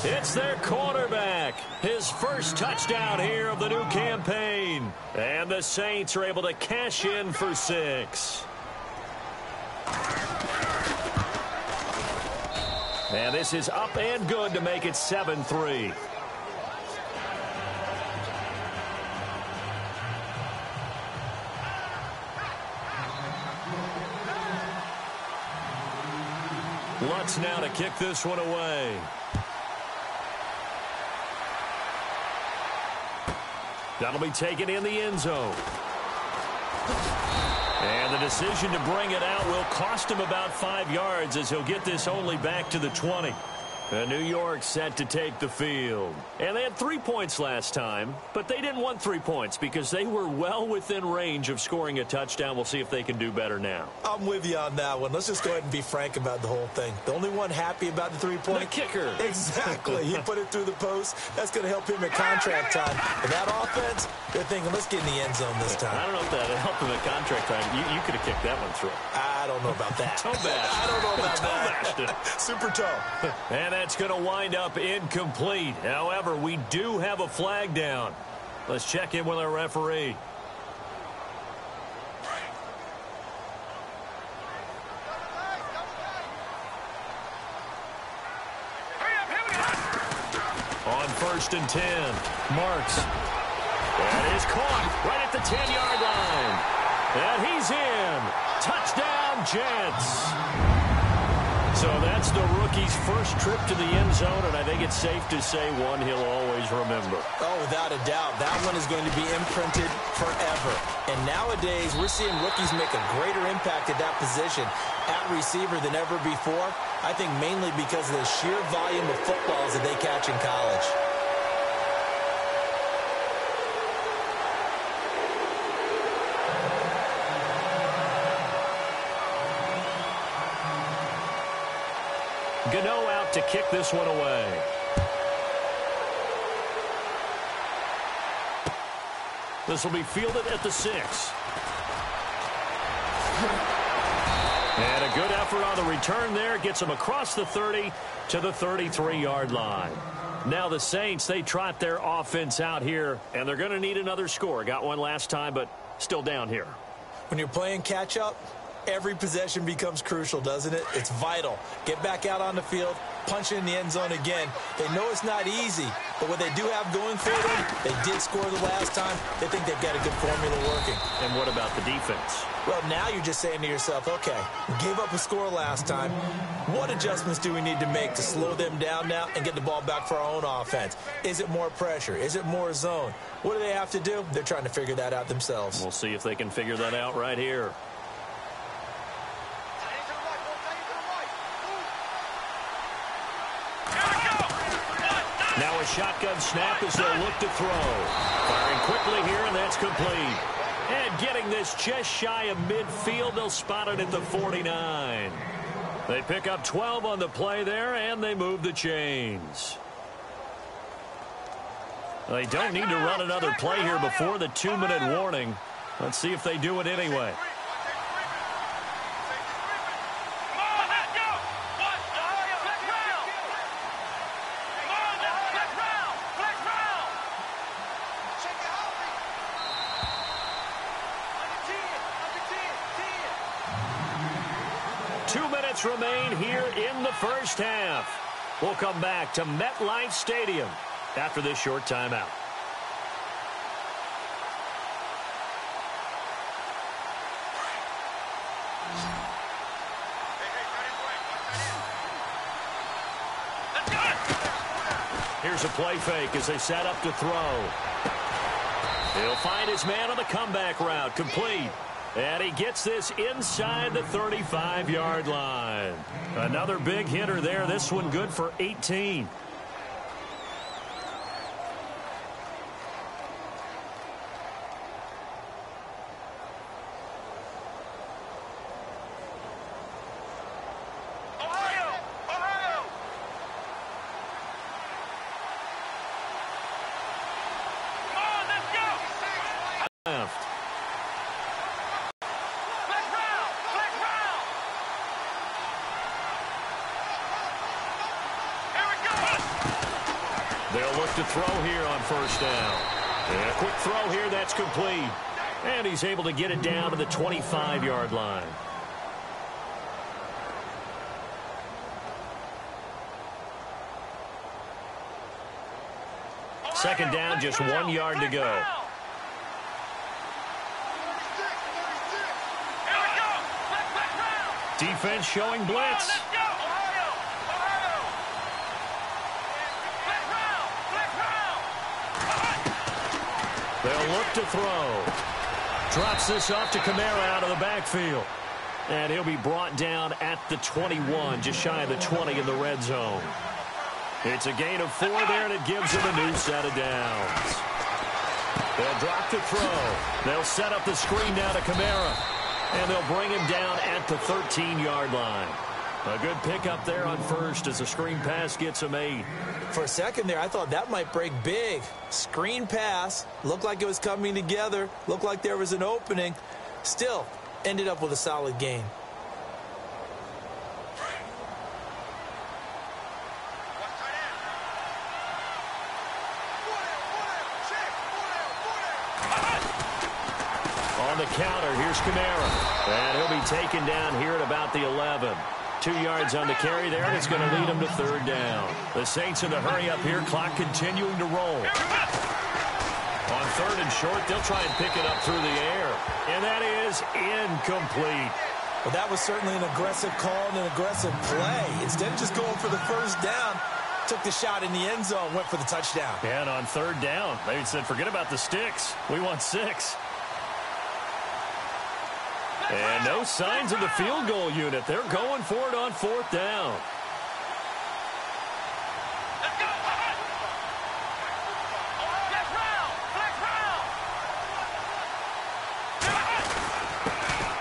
It's their quarterback. His first touchdown here of the new campaign. And the Saints are able to cash in for 6. And this is up and good to make it 7-3. Lutz now to kick this one away. That'll be taken in the end zone. And the decision to bring it out will cost him about 5 yards as he'll get this only back to the 20. New York set to take the field. And they had 3 points last time, but they didn't want 3 points because they were well within range of scoring a touchdown. We'll see if they can do better now. I'm with you on that one. Let's just go ahead and be frank about the whole thing. The only one happy about the 3-point? The kicker. Exactly. He put it through the post. That's going to help him at contract time. But that offense, they're thinking, let's get in the end zone this time. I don't know if that helped him at contract time. You could have kicked that one through. I don't know about that. Toe bash. I don't know about that. Super toe. And that's going to wind up incomplete. However, we do have a flag down. Let's check in with our referee. On 1st and 10, Marks. That is caught right at the 10-yard line. And he's in. Touchdown, Jets. So that's the rookie's first trip to the end zone, and I think it's safe to say one he'll always remember. Oh, without a doubt. That one is going to be imprinted forever. And nowadays, we're seeing rookies make a greater impact at that position at receiver than ever before. I think mainly because of the sheer volume of footballs that they catch in college. Gano out to kick this one away. This will be fielded at the 6. And a good effort on the return there. Gets him across the 30 to the 33-yard line. Now the Saints, they trot their offense out here, and they're going to need another score. Got one last time, but still down here. When you're playing catch-up, every possession becomes crucial, doesn't it? It's vital. Get back out on the field, punch it in the end zone again. They know it's not easy, but what they do have going for them, they did score the last time. They think they've got a good formula working. And what about the defense? Well, now you're just saying to yourself, okay, we gave up a score last time. What adjustments do we need to make to slow them down now and get the ball back for our own offense? Is it more pressure? Is it more zone? What do they have to do? They're trying to figure that out themselves. We'll see if they can figure that out right here. Now a shotgun snap as they'll look to throw. Firing quickly here, and that's complete. And getting this just shy of midfield, they'll spot it at the 49. They pick up 12 on the play there, and they move the chains. They don't need to run another play here before the 2-minute warning. Let's see if they do it anyway. Remain here in the first half. We'll come back to MetLife Stadium after this short timeout. Here's a play fake as they set up to throw. He'll find his man on the comeback route, complete. And he gets this inside the 35-yard line. Another big hitter there. This one good for 18. They'll look to throw here on first down. And a quick throw here, that's complete. And he's able to get it down to the 25-yard line. Second down, just 1 yard to go. Defense showing blitz. They'll look to throw. Drops this off to Kamara out of the backfield. And he'll be brought down at the 21, just shy of the 20 in the red zone. It's a gain of 4 there, and it gives him a new set of downs. They'll drop to throw. They'll set up the screen now to Kamara. And they'll bring him down at the 13-yard line. A good pickup there on first as the screen pass gets him 8. For a second there, I thought that might break big. Screen pass. Looked like it was coming together. Looked like there was an opening. Still, ended up with a solid gain. On the counter, here's Kamara. And he'll be taken down here at about the 11. 2 yards on the carry there, and it's going to lead him to third down. The Saints in a hurry up here, clock continuing to roll. On third and short, they'll try and pick it up through the air. And that is incomplete. Well, that was certainly an aggressive call and an aggressive play. Instead of just going for the first down, took the shot in the end zone, went for the touchdown. And on third down, they said, forget about the sticks. We want 6. And no signs of the field goal unit. They're going for it on fourth down. Let's go. Flex round.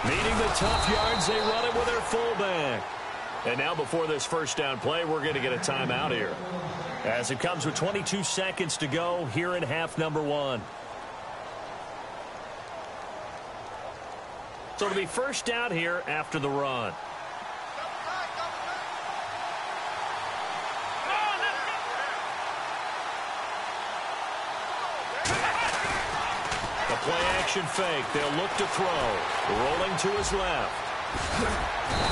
Meeting the tough yards, they run it with their fullback. And now before this first down play, we're going to get a timeout here. As it comes with 22 seconds to go here in half number 1. So it'll be first down here after the run. The play action fake. They'll look to throw. Rolling to his left.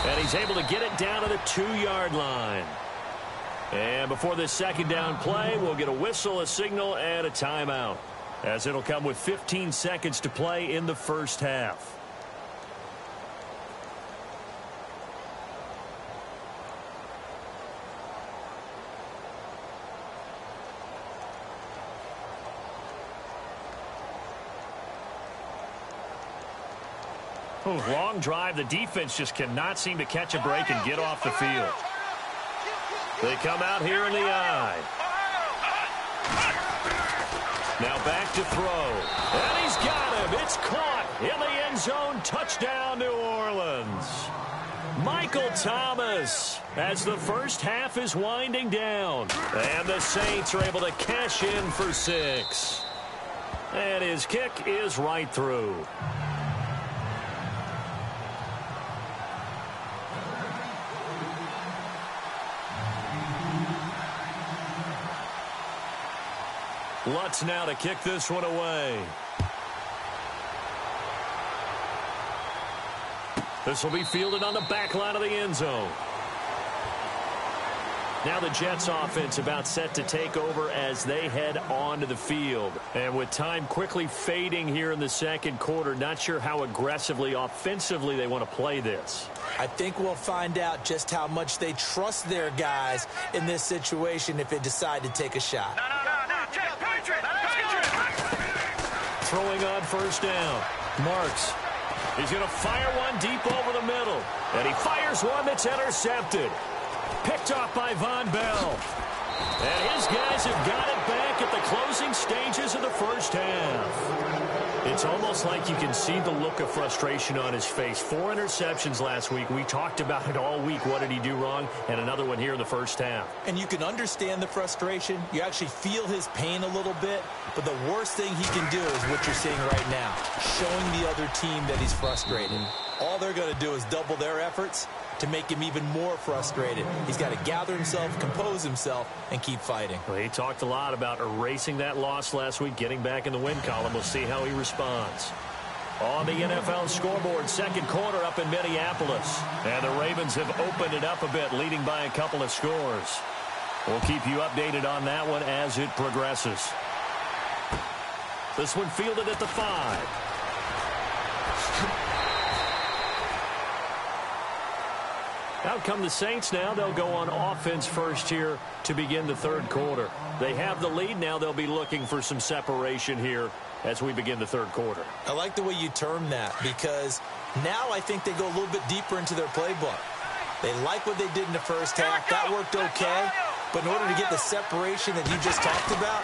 And he's able to get it down to the 2-yard line. And before this second down play, we'll get a whistle, a signal, and a timeout. As it'll come with 15 seconds to play in the first half. Long drive. The defense just cannot seem to catch a break and get off the field. They come out here in the eye. Now back to throw. And he's got him. It's caught in the end zone. Touchdown, New Orleans. Michael Thomas as the first half is winding down. And the Saints are able to cash in for 6. And his kick is right through. Lutz now to kick this one away. This will be fielded on the back line of the end zone. Now the Jets offense about set to take over as they head onto the field. And with time quickly fading here in the second quarter, not sure how aggressively, offensively they want to play this. I think we'll find out just how much they trust their guys in this situation if they decide to take a shot. Throwing on first down. Marks. He's going to fire one deep over the middle. And he fires one that's intercepted. Picked off by Von Bell. And his guys have got it back at the closing stages of the first half. It's almost like you can see the look of frustration on his face. 4 interceptions last week. We talked about it all week. What did he do wrong? And another one here in the first half. And you can understand the frustration. You actually feel his pain a little bit. But the worst thing he can do is what you're seeing right now, showing the other team that he's frustrated. all they're going to do is double their efforts to make him even more frustrated. He's got to gather himself, compose himself, and keep fighting. Well, he talked a lot about erasing that loss last week, getting back in the win column. We'll see how he responds. On the NFL scoreboard, second quarter up in Minneapolis. And the Ravens have opened it up a bit, leading by a couple of scores. We'll keep you updated on that one as it progresses. This one fielded at the 5. Out come the Saints now. They'll go on offense first here to begin the third quarter. They have the lead. Now they'll be looking for some separation here as we begin the third quarter. I like the way you term that, because now I think they go a little bit deeper into their playbook. They like what they did in the first half. That worked okay. But in order to get the separation that you just talked about,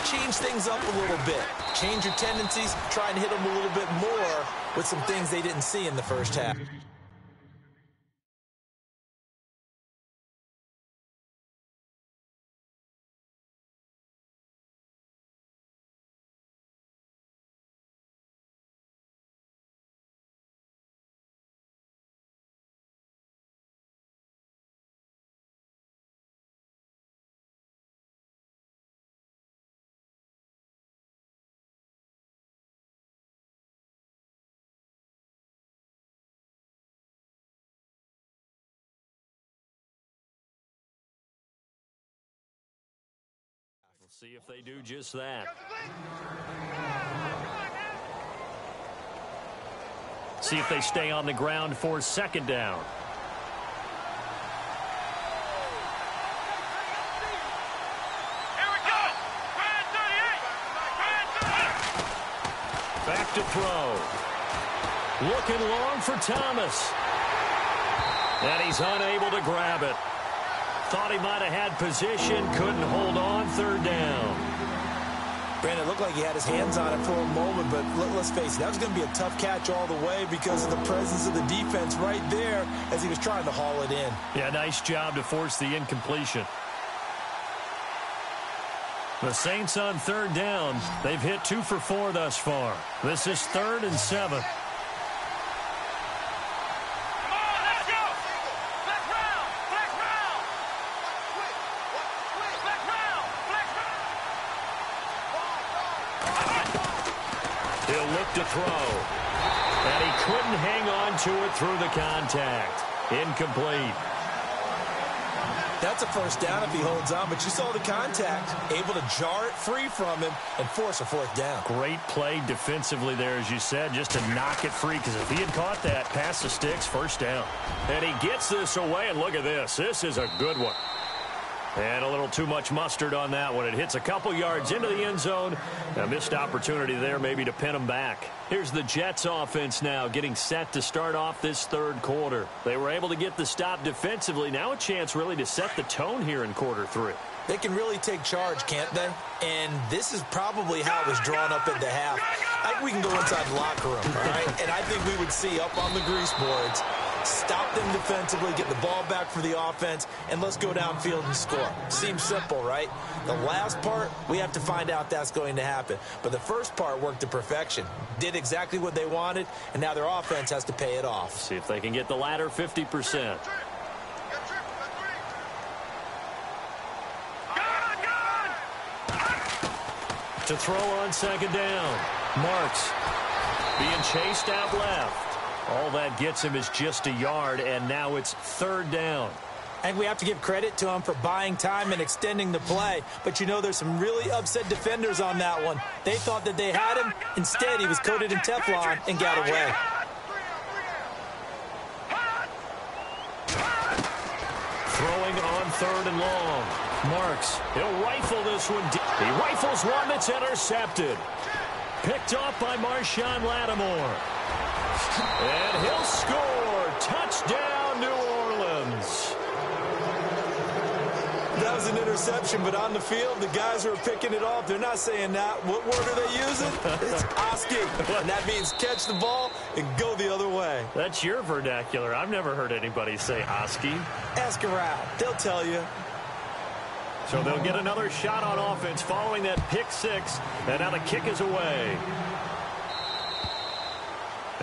change things up a little bit. Change your tendencies. Try and hit them a little bit more with some things they didn't see in the first half. We'll see if they do just that. See if they stay on the ground for second down. Here we go. Back to throw. Looking long for Thomas. And he's unable to grab it. Thought he might have had position, couldn't hold on, third down. Brandon, it looked like he had his hands on it for a moment, but let's face it, that was going to be a tough catch all the way because of the presence of the defense right there as he was trying to haul it in. Yeah, nice job to force the incompletion. The Saints on third down. They've hit 2 for 4 thus far. This is 3rd and 7. To throw. And he couldn't hang on to it through the contact. Incomplete. That's a first down if he holds on, but you saw the contact. Able to jar it free from him and force a fourth down. Great play defensively there, as you said, just to knock it free, because if he had caught that, past the sticks, first down. And he gets this away, and look at this. This is a good one. And a little too much mustard on that one. It hits a couple yards into the end zone. A missed opportunity there maybe to pin them back. Here's the Jets offense now getting set to start off this third quarter. They were able to get the stop defensively. Now a chance really to set the tone here in quarter 3. They can really take charge, can't they? And this is probably how it was drawn up at the half. I think we can go inside the locker room, all right? And I think we would see up on the grease boards, stop them defensively, get the ball back for the offense, and let's go downfield and score. Seems simple, right? The last part, we have to find out that's going to happen. But the first part worked to perfection. Did exactly what they wanted, and now their offense has to pay it off. See if they can get the latter 50%. To throw on second down. Marks being chased out left. All that gets him is just a yard, and now it's third down. I think we have to give credit to him for buying time and extending the play. But, you know, there's some really upset defenders on that one. They thought that they had him. Instead, he was coated in Teflon and got away. Throwing on third and long. Marks, he'll rifle this one. He rifles one that's intercepted. Picked off by Marshawn Lattimore. And he'll score. Touchdown, New Orleans. That was an interception, but on the field, the guys who are picking it off, they're not saying that. What word are they using? It's Oski. And that means catch the ball and go the other way. That's your vernacular. I've never heard anybody say Oski. Ask around. They'll tell you. So they'll get another shot on offense following that pick six. And now the kick is away.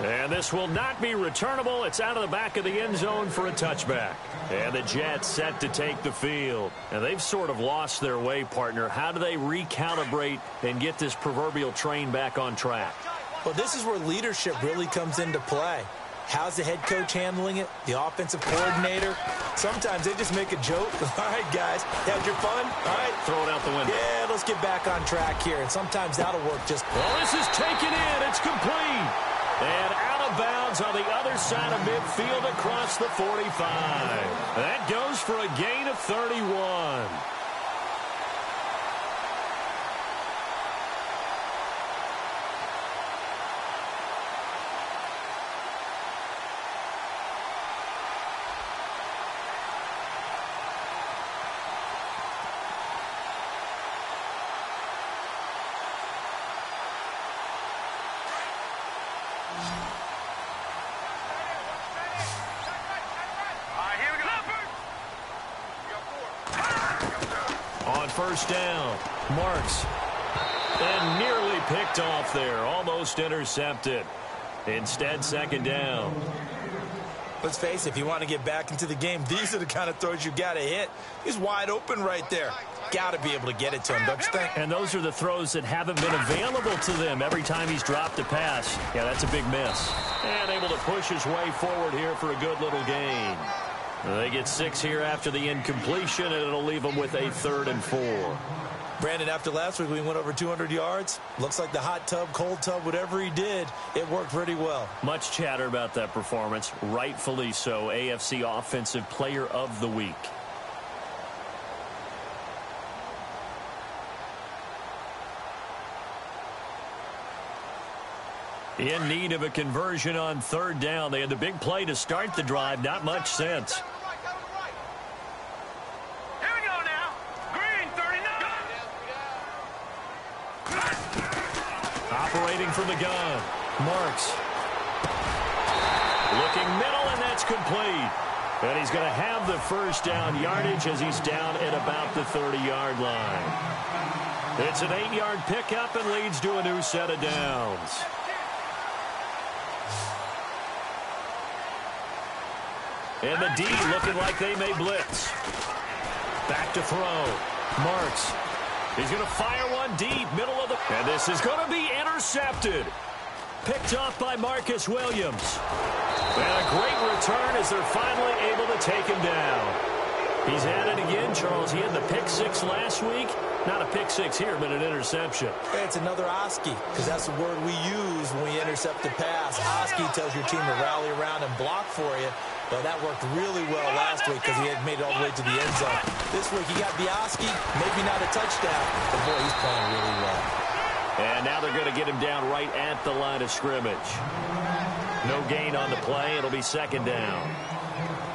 And this will not be returnable. It's out of the back of the end zone for a touchback. And the Jets set to take the field. And they've sort of lost their way, partner. How do they recalibrate and get this proverbial train back on track? Well, this is where leadership really comes into play. How's the head coach handling it? The offensive coordinator? Sometimes they just make a joke. All right, guys, had your fun? All right. Throw it out the window. Yeah, let's get back on track here. And sometimes that'll work just... Well, this is taken in. It's complete. And out of bounds on the other side of midfield across the 45. That goes for a gain of 31. First down, Marks, and nearly picked off there, almost intercepted. Instead, second down. Let's face it, if you want to get back into the game, these are the kind of throws you got to hit. He's wide open right there. Got to be able to get it to him, don't you think? And those are the throws that haven't been available to them every time he's dropped a pass. Yeah, that's a big miss. And able to push his way forward here for a good little gain. They get 6 here after the incompletion, and it'll leave them with a 3rd and 4. Brandon, after last week we went over 200 yards. Looks like the hot tub, cold tub, whatever he did, it worked pretty well. Much chatter about that performance. Rightfully so. AFC Offensive Player of the Week. In need of a conversion on 3rd down. They had the big play to start the drive. Not much sense. Here we go now. Green, 39. Operating from the gun. Marks. Looking middle, and that's complete. And he's going to have the first down yardage as he's down at about the 30-yard line. It's an 8-yard pickup and leads to a new set of downs. And the D looking like they may blitz. Back to throw. Marks. He's going to fire one deep, middle of the... And this is going to be intercepted. Picked off by Marcus Williams. And a great return as they're finally able to take him down. He's at it again, Charles. He had the pick 6 last week. Not a pick 6 here, but an interception. It's another Oski, because that's the word we use when we intercept the pass. Oski tells your team to rally around and block for you. Well, that worked really well last week because he had made it all the way to the end zone. This week, he got the Oski, maybe not a touchdown, but boy, he's playing really well. And now they're going to get him down right at the line of scrimmage. No gain on the play. It'll be 2nd down.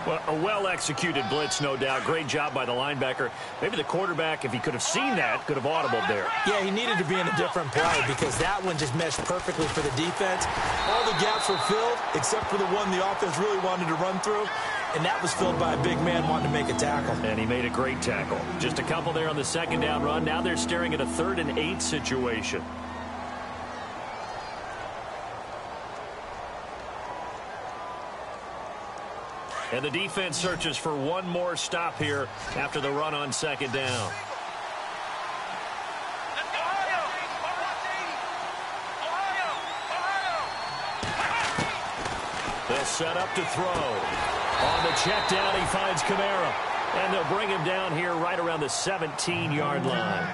Well, a well-executed blitz, no doubt. Great job by the linebacker. Maybe the quarterback, if he could have seen that, could have audibled there. Yeah, he needed to be in a different play because that one just meshed perfectly for the defense. All the gaps were filled except for the one the offense really wanted to run through, and that was filled by a big man wanting to make a tackle. And he made a great tackle. Just a couple there on the 2nd down run. Now they're staring at a 3rd and 8 situation. And the defense searches for one more stop here after the run on 2nd down. They'll set up to throw. On the check down, he finds Kamara. And they'll bring him down here right around the 17-yard line.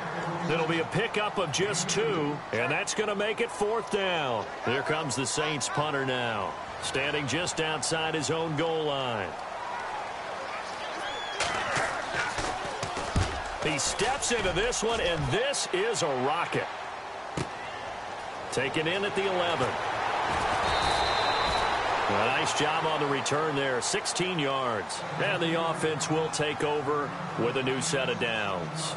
It'll be a pickup of just 2, and that's going to make it 4th down. Here comes the Saints punter now, standing just outside his own goal line. He steps into this one, and this is a rocket. Taken in at the 11. A nice job on the return there, 16 yards. And the offense will take over with a new set of downs.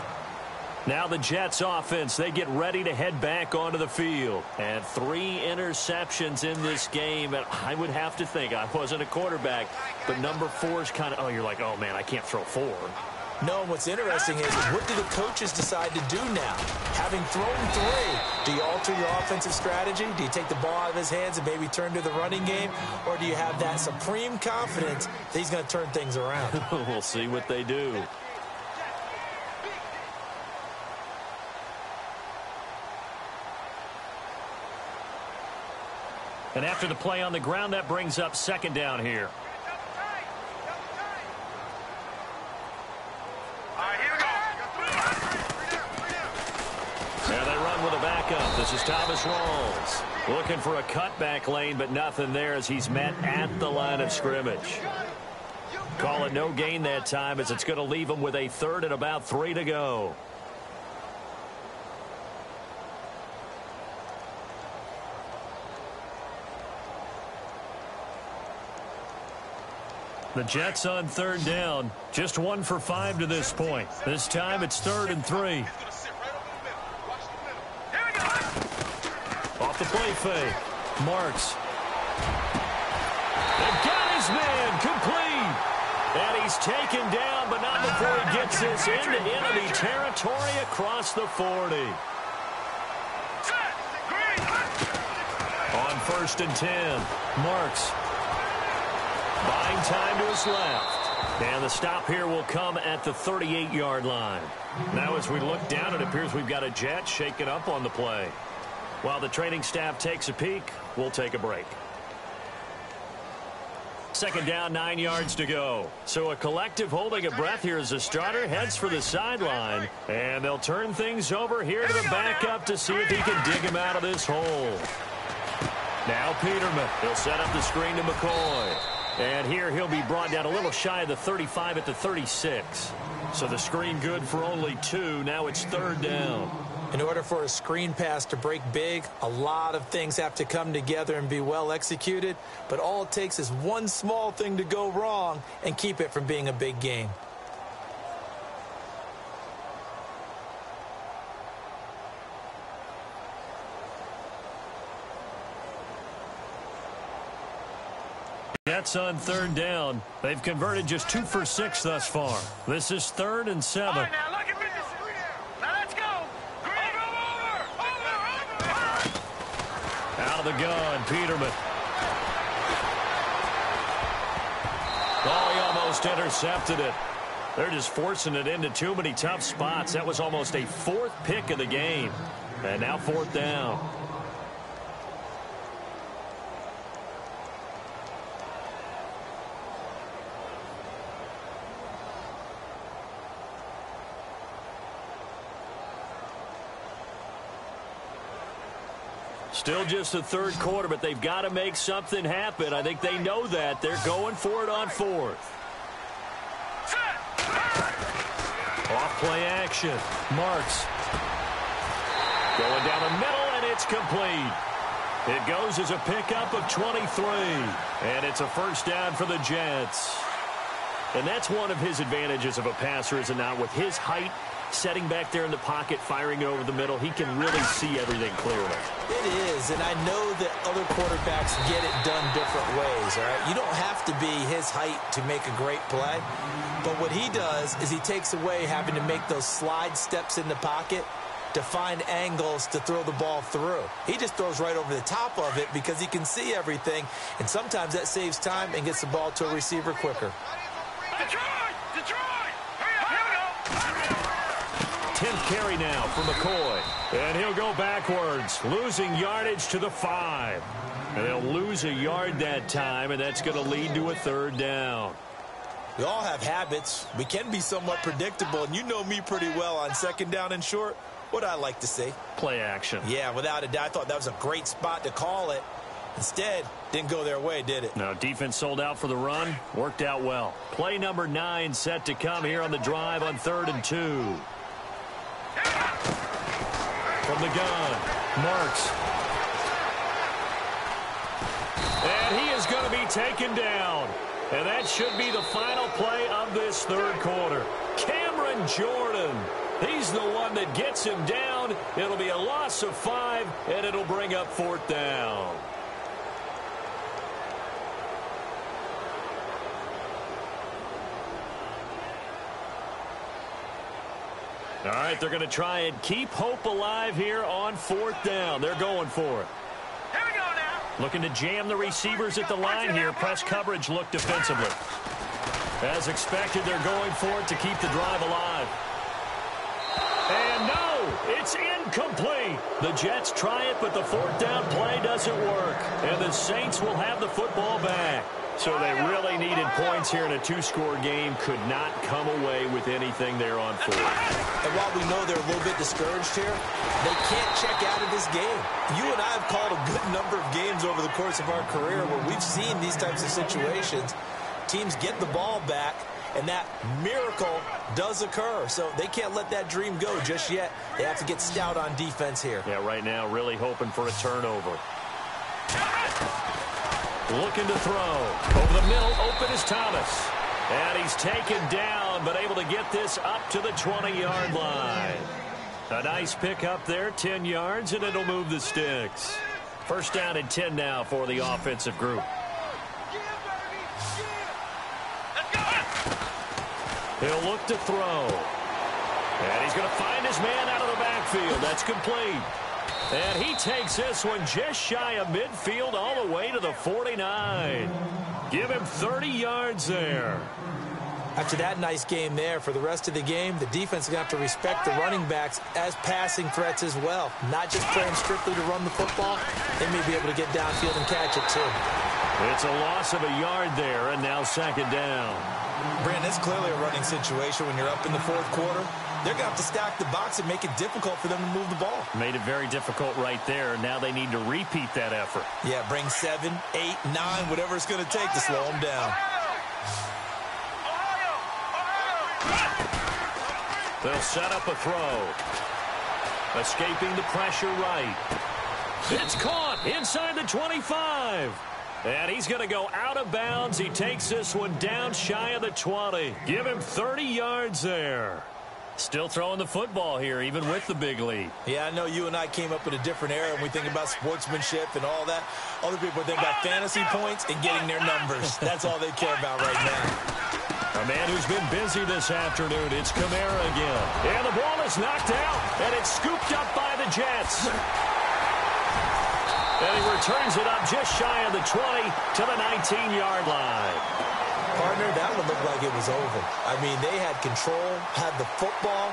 Now the Jets offense, they get ready to head back onto the field. And 3 interceptions in this game. And I would have to think, I wasn't a quarterback, but number 4 is kind of, oh, you're like, oh, man, I can't throw 4. No, what's interesting is what do the coaches decide to do now? Having thrown 3, do you alter your offensive strategy? Do you take the ball out of his hands and maybe turn to the running game? Or do you have that supreme confidence that he's going to turn things around? We'll see what they do. And after the play on the ground, that brings up second down here. There they run with a backup. This is Thomas Rawls. Looking for a cutback lane, but nothing there as he's met at the line of scrimmage. Call it no gain that time as it's going to leave him with a third and about 3 to go. The Jets on third down. Just 1 for 5 to this point. This time it's 3rd and 3. Off the play fake. Marks. They've got his man complete. And he's taken down, but not before he gets this into enemy territory across the 40. On 1st and 10. Marks. Buying time to his left. And the stop here will come at the 38-yard line. Now as we look down, it appears we've got a Jet shaken up on the play. While the training staff takes a peek, we'll take a break. Second down, 9 yards to go. So a collective holding a breath here as the starter heads for the sideline. And they'll turn things over here to the backup to see if he can dig him out of this hole. Now Peterman. He'll set up the screen to McCoy. And here he'll be brought down a little shy of the 35 at the 36. So the screen good for only 2. Now it's 3rd down. In order for a screen pass to break big, a lot of things have to come together and be well executed. But all it takes is one small thing to go wrong and keep it from being a big game. Jets on 3rd down. They've converted just 2 for 6 thus far. This is 3rd and 7. All right, now look at this. Now let's go. Out of the gun, Peterman. Oh, he almost intercepted it. They're just forcing it into too many tough spots. That was almost a 4th pick of the game. And now 4th down. Still just the 3rd quarter, but they've got to make something happen. I think they know that. They're going for it on 4th. Off play action. Marks. Going down the middle, and it's complete. It goes as a pickup of 23. And it's a 1st down for the Jets. And that's one of his advantages of a passer, is it not? With his height, setting back there in the pocket, firing over the middle, he can really see everything clearly. It is, and I know that other quarterbacks get it done different ways, all right? You don't have to be his height to make a great play, but what he does is he takes away having to make those slide steps in the pocket to find angles to throw the ball through. He just throws right over the top of it because he can see everything, and sometimes that saves time and gets the ball to a receiver quicker. Detroit! Hurry up, here we go! 10th carry now for McCoy. And he'll go backwards, losing yardage to the 5. And they'll lose a yard that time, and that's going to lead to a 3rd down. We all have habits. We can be somewhat predictable, and you know me pretty well on 2nd down and short. What I like to see. Play action. Yeah, without a doubt. I thought that was a great spot to call it. Instead, didn't go their way, did it? No, defense sold out for the run. Worked out well. Play number 9 set to come here on the drive on 3rd and 2. From the gun, Marks. And he is going to be taken down. And that should be the final play of this 3rd quarter. Cameron Jordan. He's the one that gets him down. It'll be a loss of 5, and it'll bring up 4th down. All right, they're going to try and keep hope alive here on 4th down. They're going for it. Here we go now. Looking to jam the receivers at the line here. Press coverage look defensively. As expected, they're going for it to keep the drive alive. And no, it's incomplete. The Jets try it, but the 4th down play doesn't work. And the Saints will have the football back. So they really needed points here in a 2-score game. Could not come away with anything there on 4th. And while we know they're a little bit discouraged here, they can't check out of this game. You and I have called a good number of games over the course of our career where we've seen these types of situations. Teams get the ball back, and that miracle does occur. So they can't let that dream go just yet. They have to get stout on defense here. Yeah, right now really hoping for a turnover. Looking to throw. Over the middle, open is Thomas. And he's taken down, but able to get this up to the 20-yard line. A nice pick up there, 10 yards, and it'll move the sticks. 1st down and 10 now for the offensive group. He'll look to throw. And he's going to find his man out of the backfield. That's complete. And he takes this one just shy of midfield all the way to the 49. Give him 30 yards there. After that nice game there, for the rest of the game, the defense is going to have to respect the running backs as passing threats as well. Not just playing strictly to run the football. They may be able to get downfield and catch it too. It's a loss of a yard there, and now 2nd down. Brandon, it's clearly a running situation when you're up in the 4th quarter. They're going to have to stack the box and make it difficult for them to move the ball. Made it very difficult right there. Now they need to repeat that effort. Yeah, bring 7, 8, 9, whatever it's going to take to slow them down. They'll set up a throw. Escaping the pressure right. It's caught inside the 25. And he's going to go out of bounds. He takes this one down shy of the 20. Give him 30 yards there. Still throwing the football here, even with the big lead. Yeah, I know you and I came up in a different era, and we think about sportsmanship and all that. Other people think about fantasy points and getting their numbers. That's all they care about right now. A man who's been busy this afternoon. It's Kamara again. And the ball is knocked out, and it's scooped up by the Jets. And he returns it up just shy of the 20 to the 19-yard line. Partner, that one looked like it was over. I mean, they had control, had the football,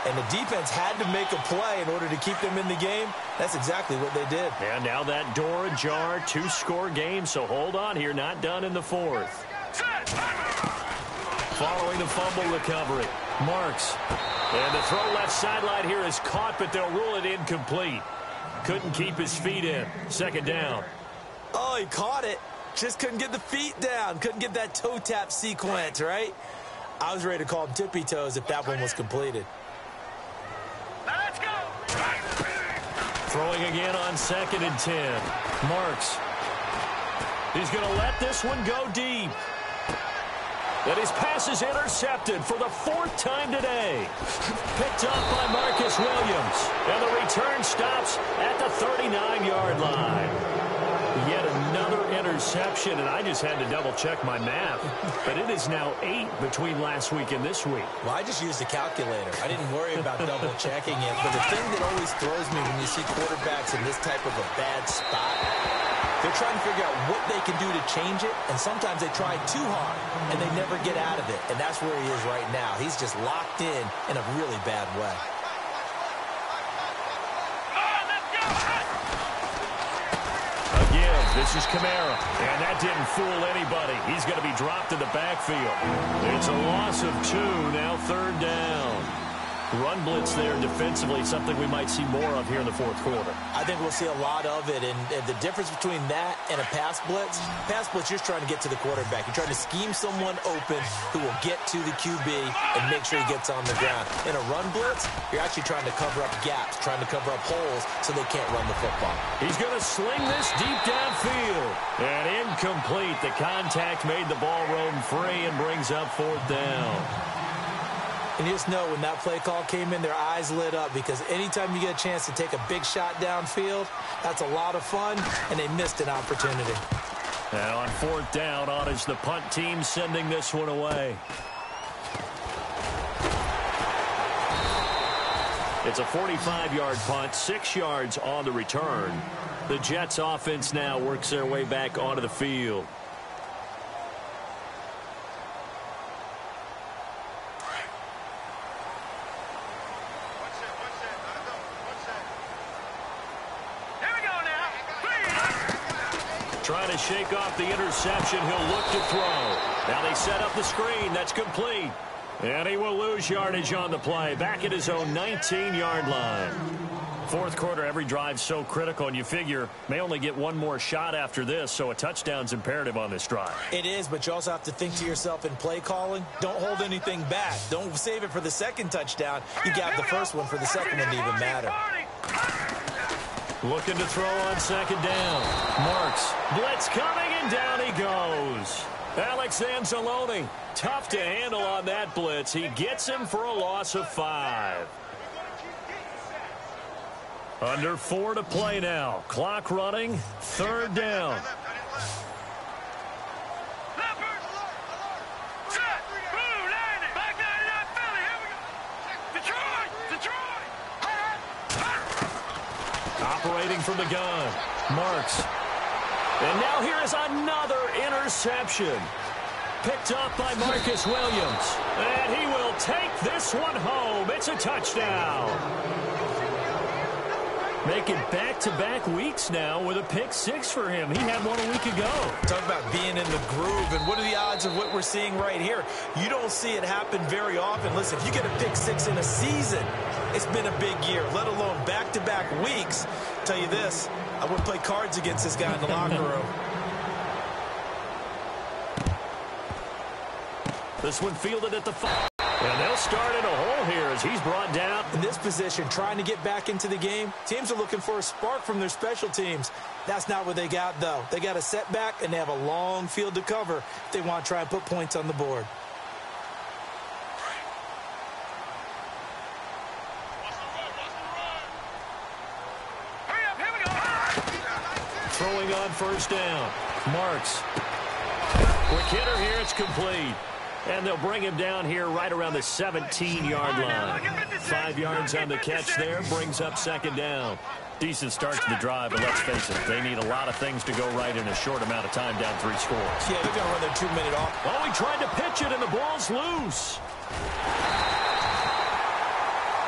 and the defense had to make a play in order to keep them in the game. That's exactly what they did. And now that door ajar, 2-score game, so hold on here, not done in the 4th. Following the fumble recovery, Marks. And the throw left sideline here is caught, but they'll rule it incomplete. Couldn't keep his feet in. 2nd down. Oh, he caught it. Just couldn't get the feet down. Couldn't get that toe tap sequence, right? I was ready to call him tippy toes if that one was completed. Now let's go. Throwing again on 2nd and 10. Marks. He's going to let this one go deep. And his pass is intercepted for the 4th time today. Picked up by Marcus Williams. And the return stops at the 39-yard line. Yet another interception, and I just had to double-check my math. But it is now 8 between last week and this week. Well, I just used a calculator. I didn't worry about double-checking it. But the thing that always throws me when you see quarterbacks in this type of a bad spot, they're trying to figure out what they can do to change it, and sometimes they try too hard, and they never get out of it. And that's where he is right now. He's just locked in a really bad way. Again, this is Kamara, and that didn't fool anybody. He's going to be dropped in the backfield. It's a loss of 2, now 3rd down. Run blitz there defensively, something we might see more of here in the 4th quarter. I think we'll see a lot of it, and the difference between that and a pass blitz, you're trying to get to the quarterback. You're trying to scheme someone open who will get to the QB and make sure he gets on the ground. In a run blitz, you're actually trying to cover up gaps, trying to cover up holes so they can't run the football. He's going to sling this deep downfield. And incomplete. The contact made the ball roam free and brings up 4th down. And you just know when that play call came in, their eyes lit up because anytime you get a chance to take a big shot downfield, that's a lot of fun, and they missed an opportunity. And on 4th down, on is the punt team sending this one away. It's a 45-yard punt, 6 yards on the return. The Jets offense now works their way back onto the field. Trying to shake off the interception. He'll look to throw. Now they set up the screen. That's complete. And he will lose yardage on the play. Back at his own 19-yard line. Fourth quarter, every drive so critical, and you figure may only get one more shot after this, so a touchdown's imperative on this drive. It is, but you also have to think to yourself in play calling, don't hold anything back. Don't save it for the second touchdown. You got the first one for the second one to even matter. Looking to throw on second down. Marks. Blitz coming, and down he goes. Alex Anzalone. Tough to handle on that blitz. He gets him for a loss of 5. Under 4 to play now. Clock running. Third down. Operating from the gun. Marks. And now here is another interception. Picked up by Marcus Williams. And he will take this one home. It's a touchdown. Making back-to-back weeks now with a pick 6 for him. He had one a week ago. Talk about being in the groove, and what are the odds of what we're seeing right here? You don't see it happen very often. Listen, if you get a pick 6 in a season, it's been a big year, let alone back-to-back weeks. I'll tell you this, I wouldn't play cards against this guy in the locker room. This one fielded at the 5. And they'll start in a hole here as he's brought down. In this position, trying to get back into the game, teams are looking for a spark from their special teams. That's not what they got, though. They got a setback, and they have a long field to cover if they want to try and put points on the board. Throwing on first down. Marks. Quick hitter here. It's complete. And they'll bring him down here right around the 17-yard line. 5 yards on the catch there. Brings up second down. Decent start to the drive, but let's face it, they need a lot of things to go right in a short amount of time, down 3 scores. Yeah, they're going to run their 2-minute off. Oh, he tried to pitch it, and the ball's loose.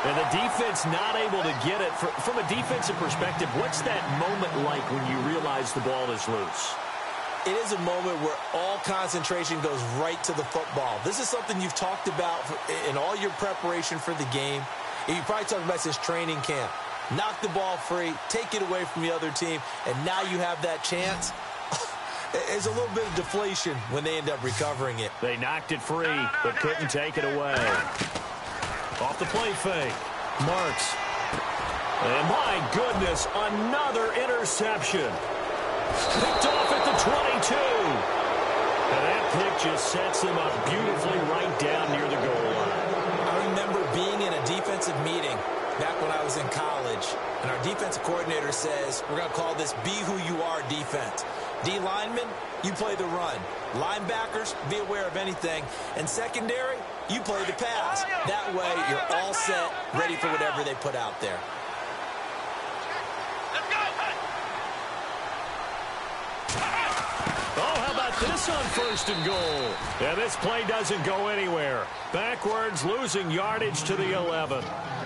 And the defense not able to get it. From a defensive perspective, what's that moment like when you realize the ball is loose? It is a moment where all concentration goes right to the football. This is something you've talked about in all your preparation for the game. You probably talked about since training camp. Knock the ball free, take it away from the other team, and now you have that chance. There's a little bit of deflation when they end up recovering it. They knocked it free, but couldn't take it away. Off the play fake. Marks. And my goodness, another interception. Picked off at the 22. And that pick just sets them up beautifully right down near the goal line. I remember being in a defensive meeting back when I was in college, and our defensive coordinator says, we're going to call this be who you are defense. D linemen, you play the run. Linebackers, be aware of anything. And secondary, you play the pass. That way, you're all set, ready for whatever they put out there. Oh, how about this on first and goal? And this play doesn't go anywhere. Backwards, losing yardage to the 11.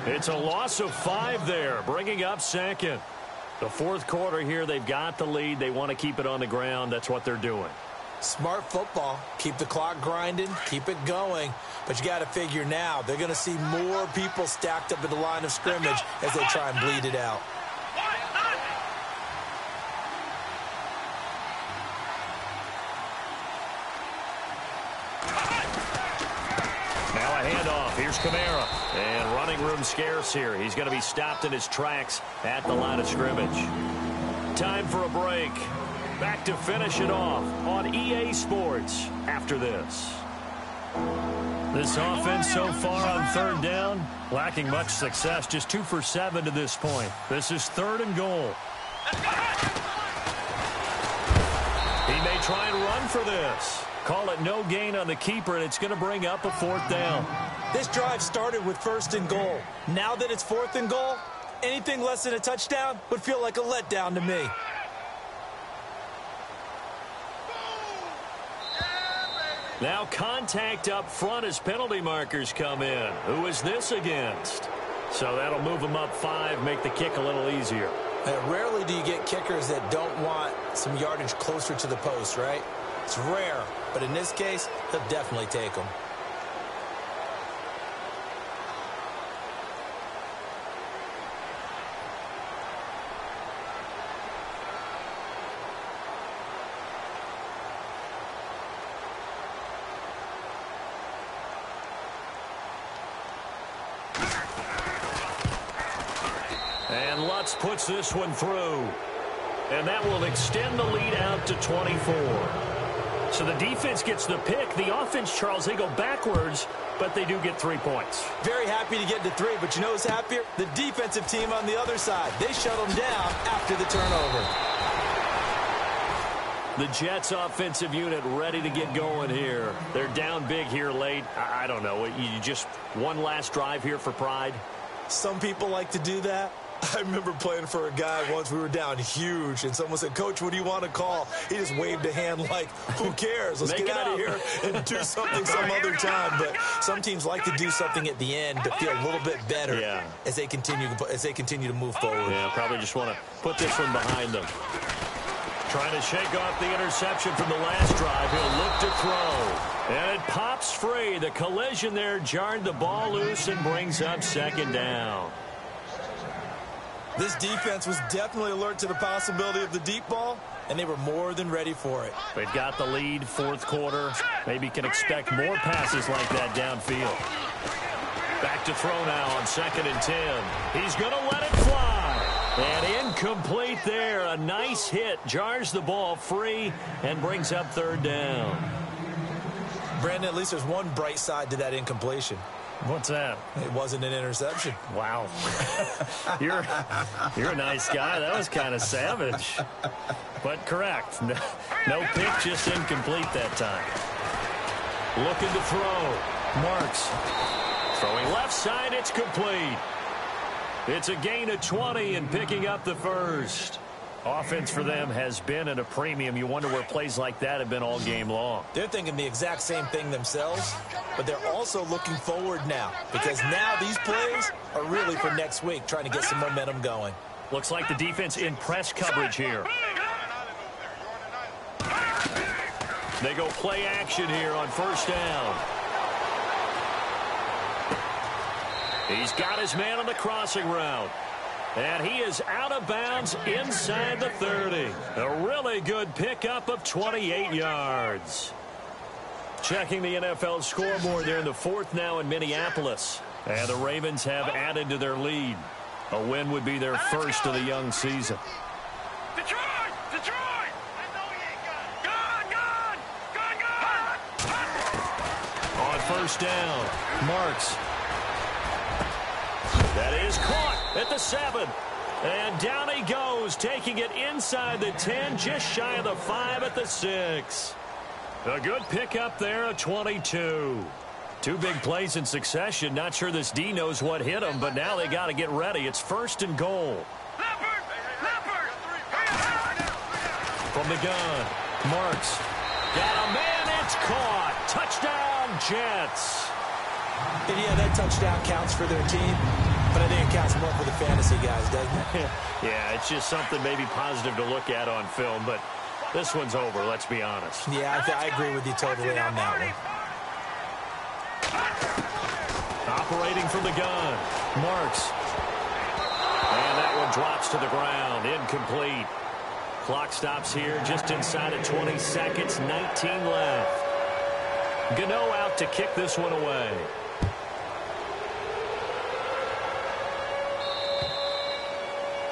It's a loss of 5 there, bringing up second. The fourth quarter here, they've got the lead. They want to keep it on the ground. That's what they're doing. Smart football. Keep the clock grinding. Keep it going. But you got to figure now, they're going to see more people stacked up at the line of scrimmage as they try and bleed it out. Here's Kamara, and running room scarce here. He's going to be stopped in his tracks at the line of scrimmage. Time for a break. Back to finish it off on EA Sports after this. This offense so far on third down, lacking much success, just 2 for 7 to this point. This is third and goal. He may try and run for this. Call it no gain on the keeper, and it's going to bring up a fourth down. This drive started with 1st and goal. Now that it's 4th and goal, anything less than a touchdown would feel like a letdown to me. Now contact up front as penalty markers come in. Who is this against? So that'll move them up 5, make the kick a little easier. Rarely do you get kickers that don't want some yardage closer to the post, right? It's rare, but in this case, they'll definitely take them. And Lutz puts this one through. And that will extend the lead out to 24. So the defense gets the pick. The offense, Charles, they go backwards, but they do get 3 points. Very happy to get to 3, but you know who's happier? The defensive team on the other side. They shut them down after the turnover. The Jets offensive unit ready to get going here. They're down big here late. I don't know. You just one last drive here for pride? Some people like to do that. I remember playing for a guy once. We were down huge, and someone said, "Coach, what do you want to call?" He just waved a hand like, who cares? Let's get out of here and do something some other time. But some teams like to do something at the end to feel a little bit better as they continue to move forward. Yeah, probably just want to put this one behind them. Trying to shake off the interception from the last drive. He'll look to throw. And it pops free. The collision there jarred the ball loose and brings up 2nd down. This defense was definitely alert to the possibility of the deep ball, and they were more than ready for it. They've got the lead, 4th quarter. Maybe can expect more passes like that downfield. Back to throw now on 2nd and 10. He's going to let it fly. And incomplete there. A nice hit. Jars the ball free and brings up 3rd down. Brandon, at least there's one bright side to that incompletion. What's that? It wasn't an interception. Wow. You're a nice guy. That was kind of savage. But correct. No pick, just incomplete that time. Looking to throw. Marks. Throwing left side, it's complete. It's a gain of 20 and picking up the 1st. Offense for them has been at a premium. You wonder where plays like that have been all game long. They're thinking the exact same thing themselves, but they're also looking forward now because now these plays are really for next week, trying to get some momentum going. Looks like the defense in press coverage here. They go play action here on 1st down. He's got his man on the crossing route. And he is out of bounds inside the 30. A really good pickup of 28 yards. Checking the NFL scoreboard there in the 4th now in Minneapolis. And the Ravens have added to their lead. A win would be their 1st of the young season. Detroit! Detroit! Gone! On 1st down, Marks. That is caught at the 7. And down he goes, taking it inside the 10, just shy of the 5 at the 6. A good pickup there, a 22. 2 big plays in succession. Not sure this D knows what hit him, but now they got to get ready. It's 1st and goal. From the gun, Marks. Got a man, it's caught. Touchdown, Jets. And yeah, that touchdown counts for their team, but I think it counts more for the fantasy guys, doesn't it? Yeah, it's just something maybe positive to look at on film, but this one's over, let's be honest. Yeah, I agree with you totally on that one. Operating from the gun, Marks. And that one drops to the ground, incomplete. Clock stops here just inside of 20 seconds, 19 left. Gano out to kick this one away.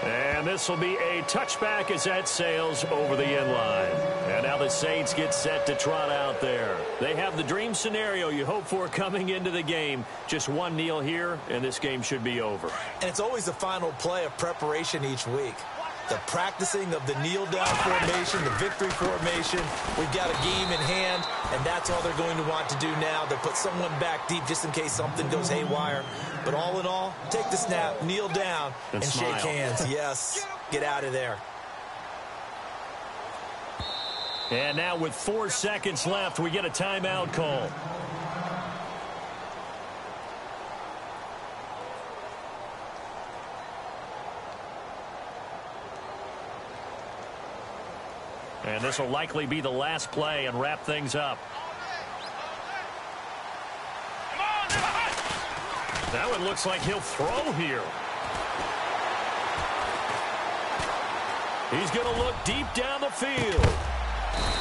And this will be a touchback as that sails over the end line. And now the Saints get set to trot out there. They have the dream scenario you hope for coming into the game. Just one kneel here, and this game should be over. And it's always the final play of preparation each week. the practicing of the kneel-down formation, the victory formation. We've got a game in hand, and that's all they're going to want to do now. They'll put someone back deep just in case something goes haywire. But all in all, take the snap, kneel down, and shake hands. Yes, get out of there. And now with 4 seconds left, we get a timeout call. And this will likely be the last play and wrap things up. That one looks like he'll throw here. He's going to look deep down the field.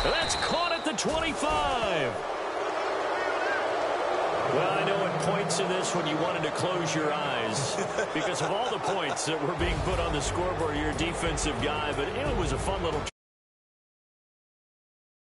That's caught at the 25. Well, I know at points in this when you wanted to close your eyes because of all the points that were being put on the scoreboard, you're a defensive guy, but it was a fun little